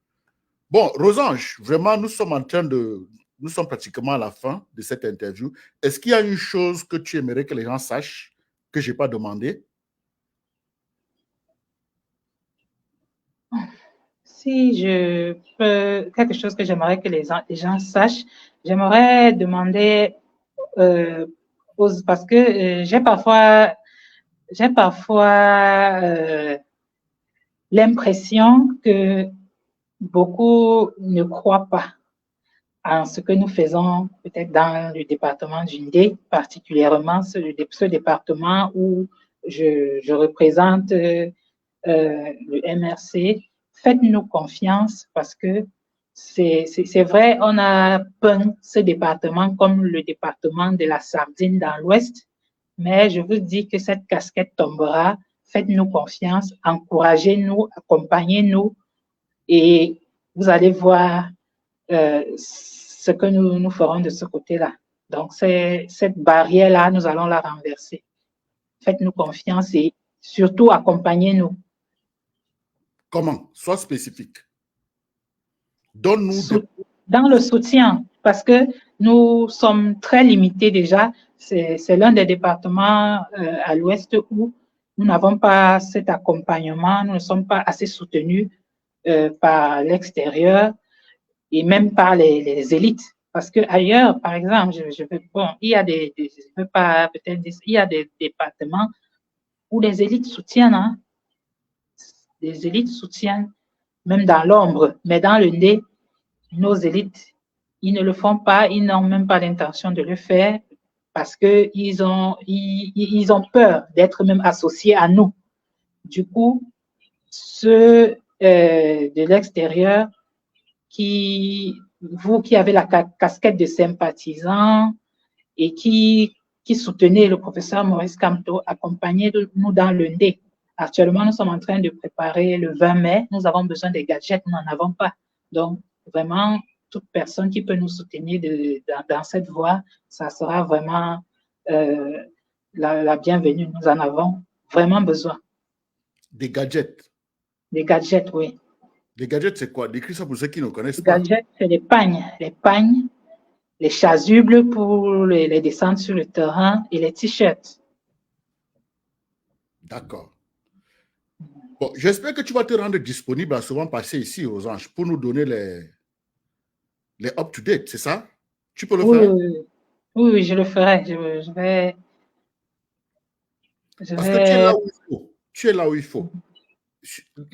Bon, Rosange, vraiment, nous sommes pratiquement à la fin de cette interview. Est-ce qu'il y a une chose que tu aimerais que les gens sachent que je n'ai pas demandé? Si je peux, quelque chose que j'aimerais que les gens sachent, j'aimerais demander, parce que j'ai parfois j'ai parfois l'impression que beaucoup ne croient pas en ce que nous faisons, peut-être dans le département du Ndé, particulièrement ce département où je représente le MRC. Faites-nous confiance parce que c'est vrai, on a peint ce département comme le département de la sardine dans l'Ouest, mais je vous dis que cette casquette tombera. Faites-nous confiance, encouragez-nous, accompagnez-nous et vous allez voir ce que nous ferons de ce côté-là. Donc, cette barrière-là, nous allons la renverser. Faites-nous confiance et surtout accompagnez-nous. Comment? Sois spécifique. Donne-nous dans le soutien, parce que nous sommes très limités déjà. C'est l'un des départements à l'ouest où nous n'avons pas cet accompagnement, nous ne sommes pas assez soutenus par l'extérieur et même par les élites. Parce que ailleurs, par exemple, il y a il y a des départements où les élites soutiennent, hein, les élites soutiennent même dans l'ombre, mais dans le nez, nos élites, ils ne le font pas, ils n'ont même pas l'intention de le faire parce qu'ils ont peur d'être même associés à nous. Du coup, ceux de l'extérieur vous qui avez la casquette de sympathisants et qui soutenez le professeur Maurice Kamto, accompagnez-nous dans le nez. Actuellement, nous sommes en train de préparer le 20 mai. Nous avons besoin des gadgets, nous n'en avons pas. Donc, vraiment, toute personne qui peut nous soutenir dans cette voie, ça sera vraiment la bienvenue. Nous en avons vraiment besoin. Des gadgets? Des gadgets, oui. Les gadgets, c'est quoi? Décris ça pour ceux qui ne connaissent les pas. Les gadgets, c'est les pagnes, les chasubles pour les descentes sur le terrain et les t-shirts. D'accord. Bon, j'espère que tu vas te rendre disponible à souvent passer ici aux Anges pour nous donner les up-to-date, c'est ça? Tu peux le faire? Oui, je le ferai. Parce que tu es là où il faut. Tu es là où il faut.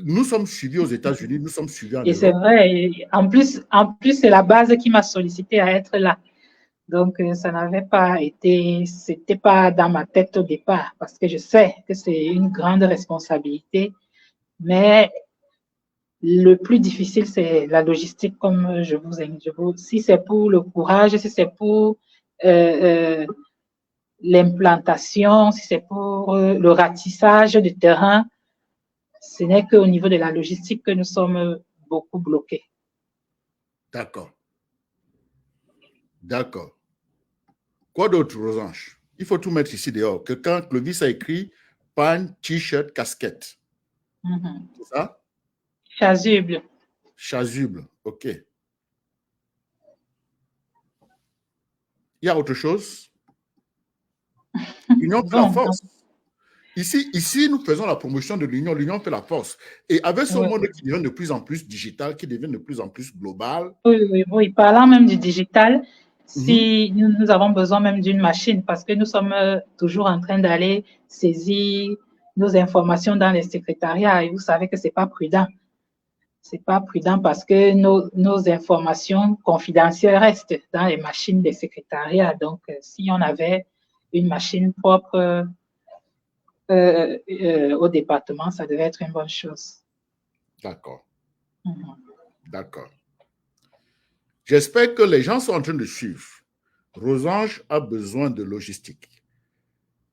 Nous sommes suivis aux États-Unis, nous sommes suivis en Europe. Et c'est vrai. En plus, c'est la base qui m'a sollicité à être là. Donc, ça n'avait pas été, c'était pas dans ma tête au départ, parce que je sais que c'est une grande responsabilité, mais le plus difficile, c'est la logistique, comme si c'est pour le courage, si c'est pour l'implantation, si c'est pour le ratissage du terrain, ce n'est qu'au niveau de la logistique que nous sommes beaucoup bloqués. D'accord. D'accord. Quoi d'autre, Rosange? Il faut tout mettre ici dehors. Que quand Clovis a écrit pan, t-shirt, casquette. C'est ça? Chasuble. Chasuble, OK. Il y a autre chose? L'union fait la force. Ici, nous faisons la promotion de l'union. L'union fait la force. Et avec ce monde qui devient de plus en plus digital, qui devient de plus en plus global. Oui. Parlant même du digital, si nous avons besoin même d'une machine, parce que nous sommes toujours en train d'aller saisir nos informations dans les secrétariats, et vous savez que c'est pas prudent. C'est pas prudent parce que nos informations confidentielles restent dans les machines des secrétariats. Donc, si on avait une machine propre au département, ça devait être une bonne chose. D'accord. D'accord. J'espère que les gens sont en train de suivre. Rosange a besoin de logistique.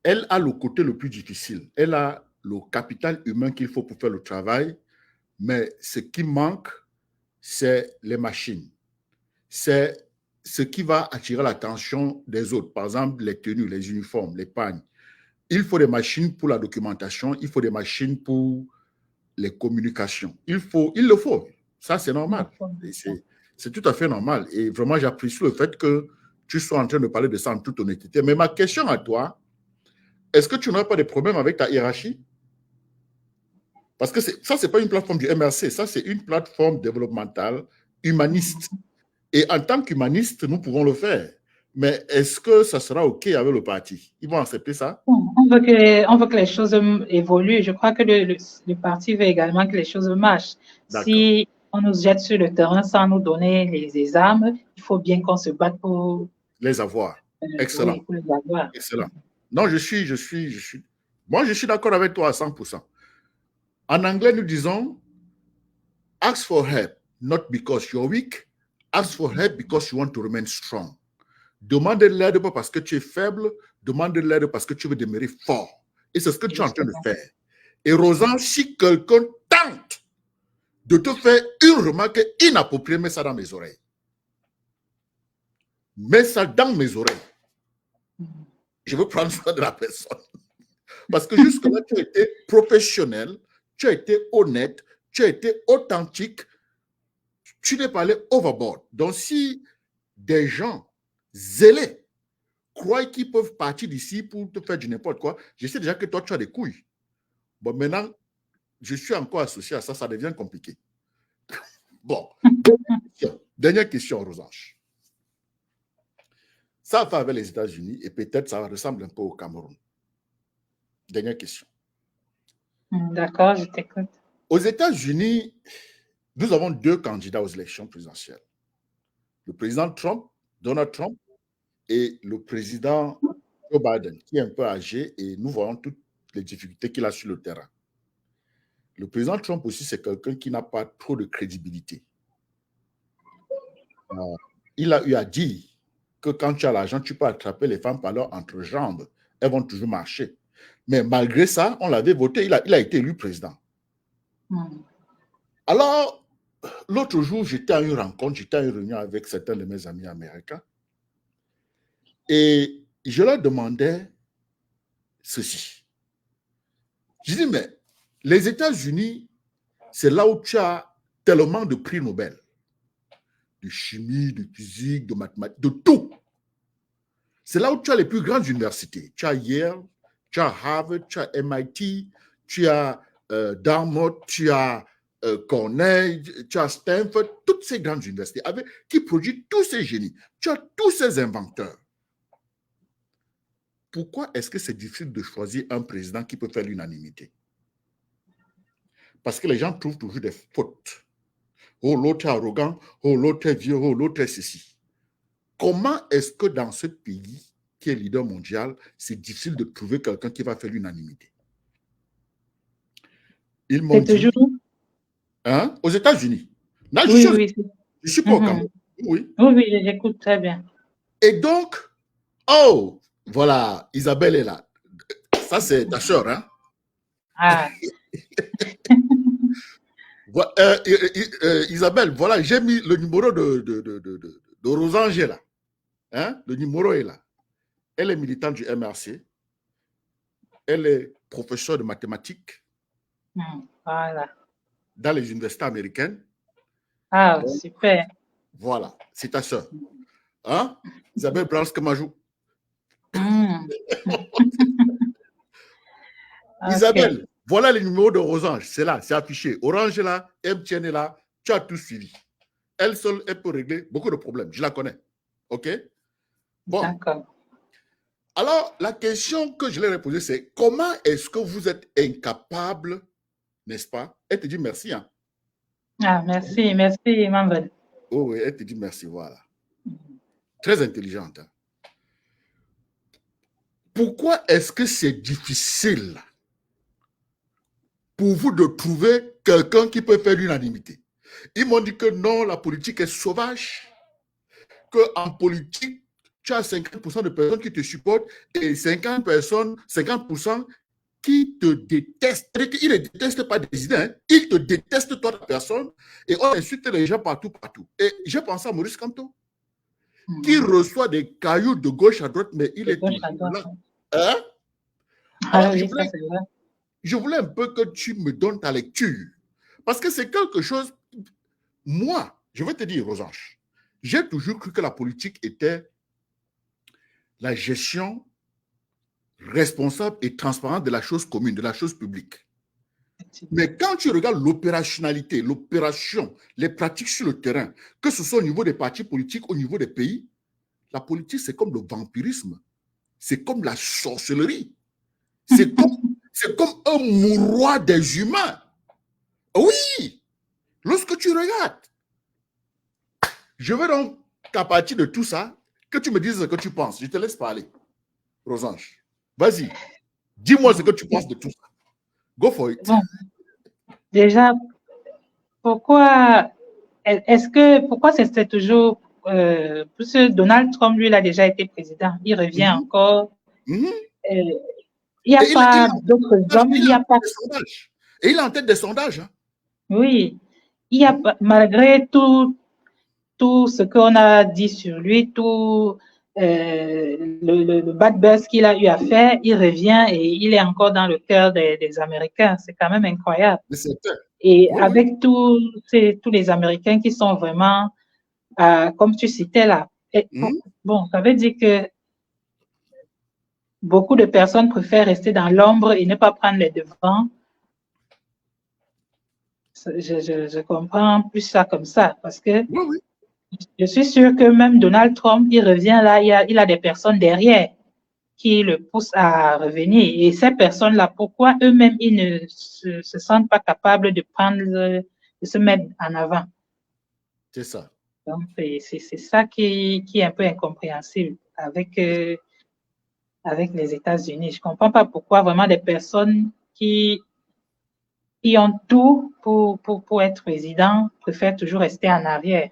Elle a le côté le plus difficile. Elle a le capital humain qu'il faut pour faire le travail, mais ce qui manque, c'est les machines. C'est ce qui va attirer l'attention des autres. Par exemple, les tenues, les uniformes, les pagnes. Il faut des machines pour la documentation, il faut des machines pour les communications. Il le faut. Ça, c'est normal. C'est tout à fait normal. Et vraiment, j'apprécie le fait que tu sois en train de parler de ça en toute honnêteté. Mais ma question à toi, est-ce que tu n'aurais pas de problème avec ta hiérarchie? Parce que ça, ce n'est pas une plateforme du MRC, ça, c'est une plateforme développementale, humaniste. Et en tant qu'humaniste, nous pouvons le faire. Mais est-ce que ça sera OK avec le parti? Ils vont accepter ça? On veut que les choses évoluent. Je crois que le parti veut également que les choses marchent. Si on nous jette sur le terrain sans nous donner les armes, il faut bien qu'on se batte pour les avoir. Excellent. Oui, pour les avoir. Excellent. Non, moi, je suis d'accord avec toi à 100%. En anglais, nous disons, ask for help, not because you're weak. Ask for help because you want to remain strong. Demande de l'aide pas parce que tu es faible, demande de l'aide parce que tu veux demeurer fort. Et c'est ce que tu es en train de faire. Et Rosange, si quelqu'un tente de te faire une remarque inappropriée, mets ça dans mes oreilles. Mets ça dans mes oreilles. Je veux prendre soin de la personne. Parce que jusque-là, tu as été professionnel, tu as été honnête, tu as été authentique, tu n'es pas allé overboard. Donc, si des gens zélés croient qu'ils peuvent partir d'ici pour te faire du n'importe quoi, je sais déjà que toi, tu as des couilles. Bon, maintenant, je suis encore associé à ça, ça devient compliqué. Bon, dernière question, Rosange. Ça va avec les États-Unis et peut-être ça ressemble un peu au Cameroun. Dernière question. D'accord, je t'écoute. Aux États-Unis, nous avons 2 candidats aux élections présidentielles. Le président Trump, Donald Trump, et le président Joe Biden, qui est un peu âgé, et nous voyons toutes les difficultés qu'il a sur le terrain. Le président Trump aussi, c'est quelqu'un qui n'a pas trop de crédibilité. Il a eu à dire que quand tu as l'argent, tu peux attraper les femmes par leurs entrejambes. Elles vont toujours marcher. Mais malgré ça, on l'avait voté, il a été élu président. Alors, l'autre jour, j'étais à une rencontre, j'étais à une réunion avec certains de mes amis américains et je leur demandais ceci. Je dis, mais les États-Unis, c'est là où tu as tellement de prix Nobel, de chimie, de physique, de mathématiques, de tout. C'est là où tu as les plus grandes universités. Tu as Yale, tu as Harvard, tu as MIT, tu as Dartmouth, tu as Cornell, tu as Stanford, toutes ces grandes universités qui produisent tous ces génies. Tu as tous ces inventeurs. Pourquoi est-ce que c'est difficile de choisir un président qui peut faire l'unanimité? Parce que les gens trouvent toujours des fautes. Oh, l'autre est arrogant, oh, l'autre est vieux, oh, l'autre est ceci. Comment est-ce que dans ce pays qui est leader mondial, c'est difficile de trouver quelqu'un qui va faire l'unanimité? Ils m'ont dit... toujours... Hein? Aux États-Unis. Oui. Je suis pas au Cameroun. Oui, j'écoute très bien. Et donc, oh, voilà, Isabelle est là. Ça, c'est ta sœur, hein? Ah. Isabelle, voilà, j'ai mis le numéro de Rosange là. Hein? Le numéro est là. Elle est militante du MRC. Elle est professeure de mathématiques. Voilà. Dans les universités américaines. Ah, donc, super. Voilà, c'est ta sœur. Hein? Isabelle Bransque-Majou. Isabelle, voilà le numéro de Rosange. C'est là, c'est affiché. Orange est là, MTN est là. Tu as tout suivi. Elle seule, elle peut régler beaucoup de problèmes. Je la connais. OK? Bon. D'accord. Alors, la question que je l'ai posée, c'est comment est-ce que vous êtes incapable, n'est-ce pas? Elle te dit merci. Hein? Ah, merci, Manvel. Oh oui, elle te dit merci, voilà. Très intelligente. Hein? Pourquoi est-ce que c'est difficile pour vous de trouver quelqu'un qui peut faire l'unanimité? Ils m'ont dit que non, la politique est sauvage, qu'en politique, tu as 50% de personnes qui te supportent et 50% qui te détestent. Ils ne détestent pas des idées, hein? Ils te détestent toi, la personne, et on insulte les gens partout. Et j'ai pensé à Maurice Kamto, qui reçoit des cailloux de gauche à droite, mais il est toujours là. Hein? Alors, je voulais un peu que tu me donnes ta lecture, parce que c'est quelque chose... Moi, je vais te dire, Rosange, j'ai toujours cru que la politique était la gestion responsable et transparente de la chose commune, de la chose publique. Mais quand tu regardes l'opérationnalité, l'opération, les pratiques sur le terrain, que ce soit au niveau des partis politiques, au niveau des pays, la politique, c'est comme le vampirisme. C'est comme la sorcellerie. C'est comme un mouroir des humains. Oui, lorsque tu regardes. Je veux donc qu'à partir de tout ça, que tu me dises ce que tu penses. Je te laisse parler, Rosange. Vas-y, dis-moi ce que tu penses de tout ça. Go for it. Bon, déjà, pourquoi c'est toujours parce que Donald Trump, lui, il a déjà été président. Il revient encore. Il n'y a pas d'autres hommes. Il n'y a pas. Et il est en tête des sondages. Hein. Oui. Il y a malgré tout ce qu'on a dit sur lui, tout le bad buzz qu'il a eu à faire, il revient et il est encore dans le cœur des Américains. C'est quand même incroyable. Et oui, avec oui. Tous les Américains qui sont vraiment, comme tu citais là, bon, ça veut dire que beaucoup de personnes préfèrent rester dans l'ombre et ne pas prendre les devants. Je comprends plus ça comme ça, parce que oui, oui. Je suis sûre que même Donald Trump, il revient là, il a des personnes derrière qui le poussent à revenir. Et ces personnes-là, pourquoi eux-mêmes, ils ne se sentent pas capables de se mettre en avant? C'est ça. Donc, c'est ça qui est un peu incompréhensible avec les États-Unis. Je ne comprends pas pourquoi vraiment des personnes qui ont tout pour être président préfèrent toujours rester en arrière.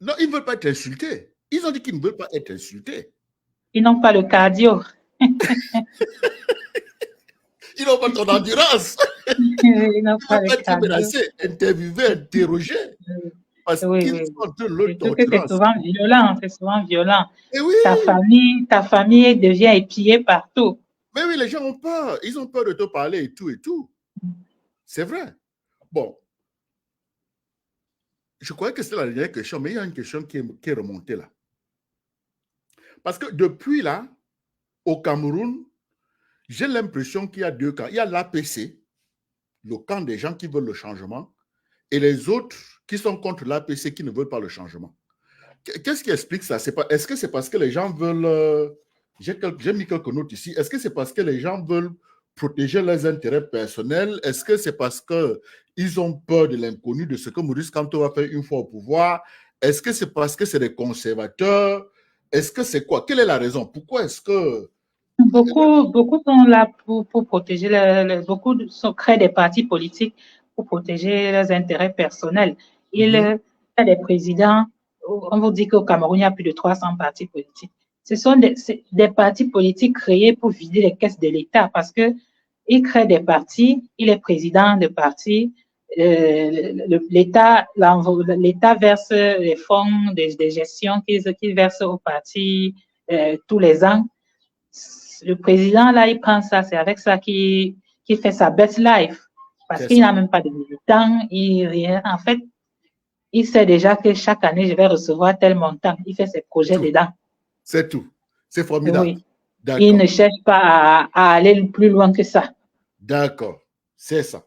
Non, ils ne veulent pas être insultés. Ils ont dit qu'ils ne veulent pas être insultés. Ils n'ont pas le cardio. Ils n'ont pas ton endurance. Ils n'ont pas le cardio. Menacés, interviewés, interrogés. Parce qu'ils sont de l'autre. C'est souvent violent, c'est souvent violent. Et oui. Ta famille devient épiée partout. Mais oui, les gens ont peur. Ils ont peur de te parler et tout et tout. C'est vrai. Bon. Je croyais que c'était la dernière question, mais il y a une question qui est remontée là. Parce que depuis là, au Cameroun, j'ai l'impression qu'il y a deux camps. Il y a l'APC, le camp des gens qui veulent le changement, et les autres qui sont contre l'APC qui ne veulent pas le changement. Qu'est-ce qui explique ça? Est-ce que c'est parce que les gens veulent... J'ai mis quelques notes ici. Est-ce que c'est parce que les gens veulent protéger leurs intérêts personnels? Est-ce que c'est parce qu'ils ont peur de l'inconnu, de ce que Maurice Kamto va faire une fois au pouvoir? Est-ce que c'est parce que c'est des conservateurs? Est-ce que c'est quoi? Quelle est la raison? Pourquoi est-ce que... Beaucoup sont là pour protéger, beaucoup créent des partis politiques pour protéger leurs intérêts personnels. Il y a des présidents, on vous dit qu'au Cameroun, il y a plus de 300 partis politiques. Ce sont des partis politiques créés pour vider les caisses de l'État parce qu'il crée des partis, il est président de partis, l'État verse les fonds de gestion qu'il verse aux partis tous les ans. Le président, là, il prend ça, c'est avec ça qu'il fait sa best life. Parce qu'il n'a même pas de militant, rien. En fait, il sait déjà que chaque année, je vais recevoir tel montant. Il fait ses projets dedans. C'est tout. C'est formidable. Oui. Il ne cherche pas à aller plus loin que ça. D'accord. C'est ça.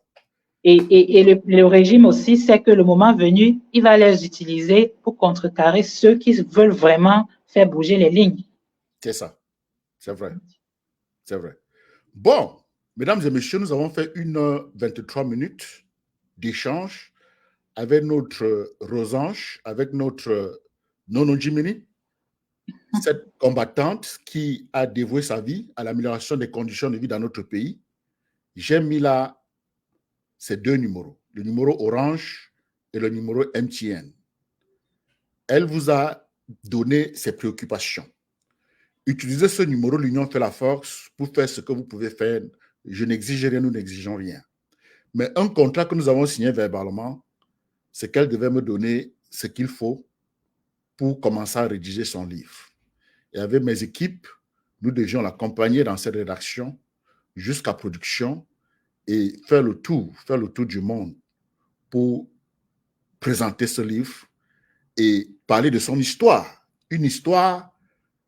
Et le régime aussi sait que le moment venu, il va les utiliser pour contrecarrer ceux qui veulent vraiment faire bouger les lignes. C'est ça. C'est vrai. C'est vrai. Bon, mesdames et messieurs, nous avons fait 1h23 d'échange avec notre Rosange, avec notre Nono Jimini, cette combattante qui a dévoué sa vie à l'amélioration des conditions de vie dans notre pays. J'ai mis là ces deux numéros, le numéro Orange et le numéro MTN. Elle vous a donné ses préoccupations. Utilisez ce numéro, l'union fait la force, pour faire ce que vous pouvez faire. Je n'exige rien, nous n'exigeons rien. Mais un contrat que nous avons signé verbalement, c'est qu'elle devait me donner ce qu'il faut pour commencer à rédiger son livre. Et avec mes équipes, nous devions l'accompagner dans cette rédaction jusqu'à production et faire le tour du monde pour présenter ce livre et parler de son histoire. Une histoire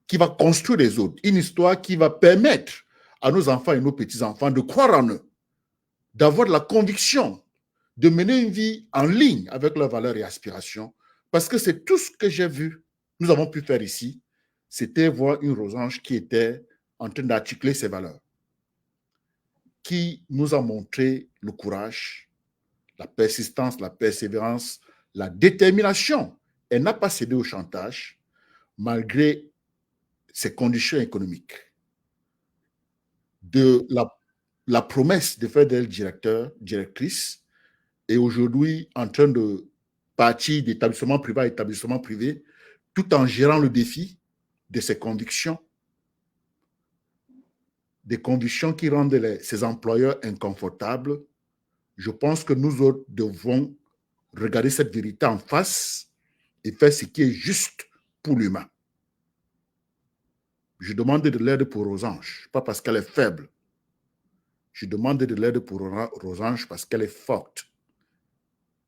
qui va construire les autres, une histoire qui va permettre à nos enfants et nos petits-enfants de croire en eux, d'avoir de la conviction, de mener une vie en ligne avec leurs valeurs et aspirations, parce que c'est tout ce que j'ai vu nous avons pu faire ici, c'était voir une Rosange qui était en train d'articuler ses valeurs, qui nous a montré le courage, la persistance, la persévérance, la détermination. Elle n'a pas cédé au chantage malgré ses conditions économiques. De la promesse de faire d'elle directrice, et aujourd'hui en train de partir d'établissement privé à établissement privé, tout en gérant le défi de ses convictions, des convictions qui rendent ses employeurs inconfortables. Je pense que nous autres devons regarder cette vérité en face et faire ce qui est juste pour l'humain. Je demande de l'aide pour Rosange, pas parce qu'elle est faible. Je demande de l'aide pour Rosange parce qu'elle est forte.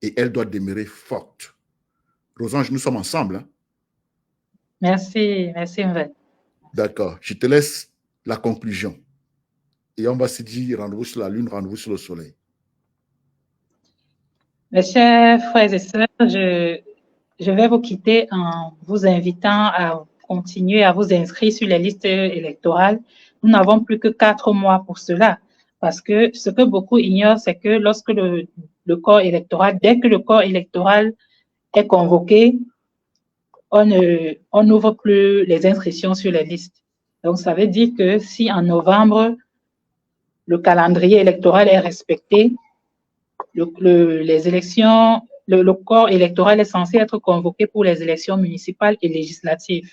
Et elle doit demeurer forte. Rosange, nous sommes ensemble. Hein? Merci, merci Mvel. D'accord, je te laisse la conclusion. Et on va se dire rendez-vous sur la lune, rendez-vous sur le soleil. Mes chers frères et sœurs, je vais vous quitter en vous invitant à continuer à vous inscrire sur les listes électorales. Nous n'avons plus que 4 mois pour cela, parce que ce que beaucoup ignorent, c'est que lorsque le corps électoral, dès que le corps électoral est convoqué, on n'ouvre plus les inscriptions sur les listes. Donc, ça veut dire que si en novembre, le calendrier électoral est respecté, les élections, le corps électoral est censé être convoqué pour les élections municipales et législatives.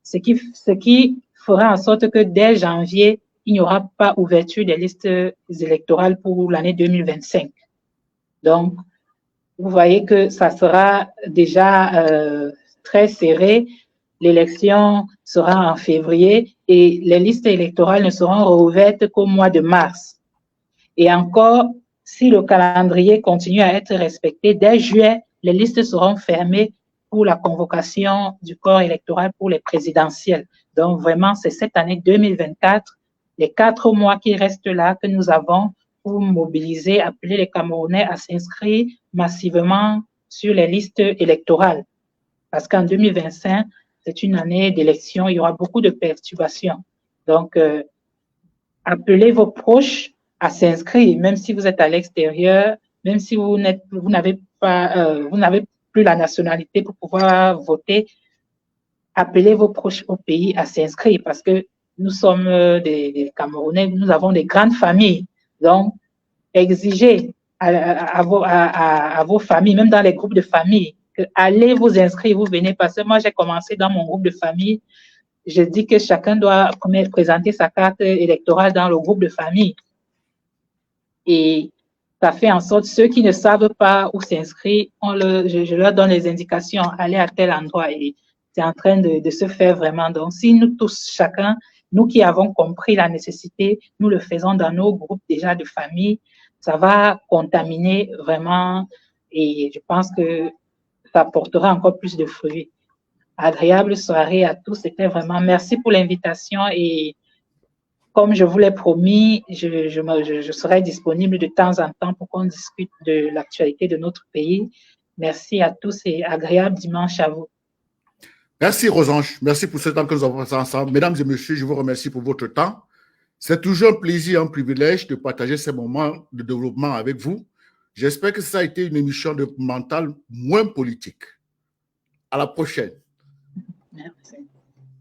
Ce qui fera en sorte que dès janvier, il n'y aura pas ouverture des listes électorales pour l'année 2025. Donc, vous voyez que ça sera déjà très serré. L'élection sera en février et les listes électorales ne seront rouvertes qu'au mois de mars. Et encore, si le calendrier continue à être respecté, dès juillet, les listes seront fermées pour la convocation du corps électoral pour les présidentielles. Donc, vraiment, c'est cette année 2024, les 4 mois qui restent là que nous avons pour mobiliser, appeler les Camerounais à s'inscrire massivement sur les listes électorales. Parce qu'en 2025, c'est une année d'élection, il y aura beaucoup de perturbations. Donc, appelez vos proches à s'inscrire, même si vous êtes à l'extérieur, même si vous n'avez plus la nationalité pour pouvoir voter, appelez vos proches au pays à s'inscrire parce que nous sommes des Camerounais, nous avons des grandes familles. Donc, exigez à vos familles, même dans les groupes de famille, que allez vous inscrire, vous venez, parce que moi, j'ai commencé dans mon groupe de famille, je dis que chacun doit présenter sa carte électorale dans le groupe de famille. Et ça fait en sorte, ceux qui ne savent pas où s'inscrire, je leur donne les indications, allez à tel endroit. Et c'est en train de se faire vraiment. Donc, si nous tous, chacun, nous qui avons compris la nécessité, nous le faisons dans nos groupes déjà de famille, ça va contaminer vraiment et je pense que ça apportera encore plus de fruits. Agréable soirée à tous. C'était vraiment merci pour l'invitation et comme je vous l'ai promis, je serai disponible de temps en temps pour qu'on discute de l'actualité de notre pays. Merci à tous et agréable dimanche à vous. Merci Rosange, merci pour ce temps que nous avons passé ensemble. Mesdames et messieurs, je vous remercie pour votre temps. C'est toujours un plaisir, un privilège de partager ces moments de développement avec vous. J'espère que ça a été une émission de mental moins politique. À la prochaine. Merci.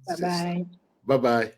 Bye bye. Bye bye.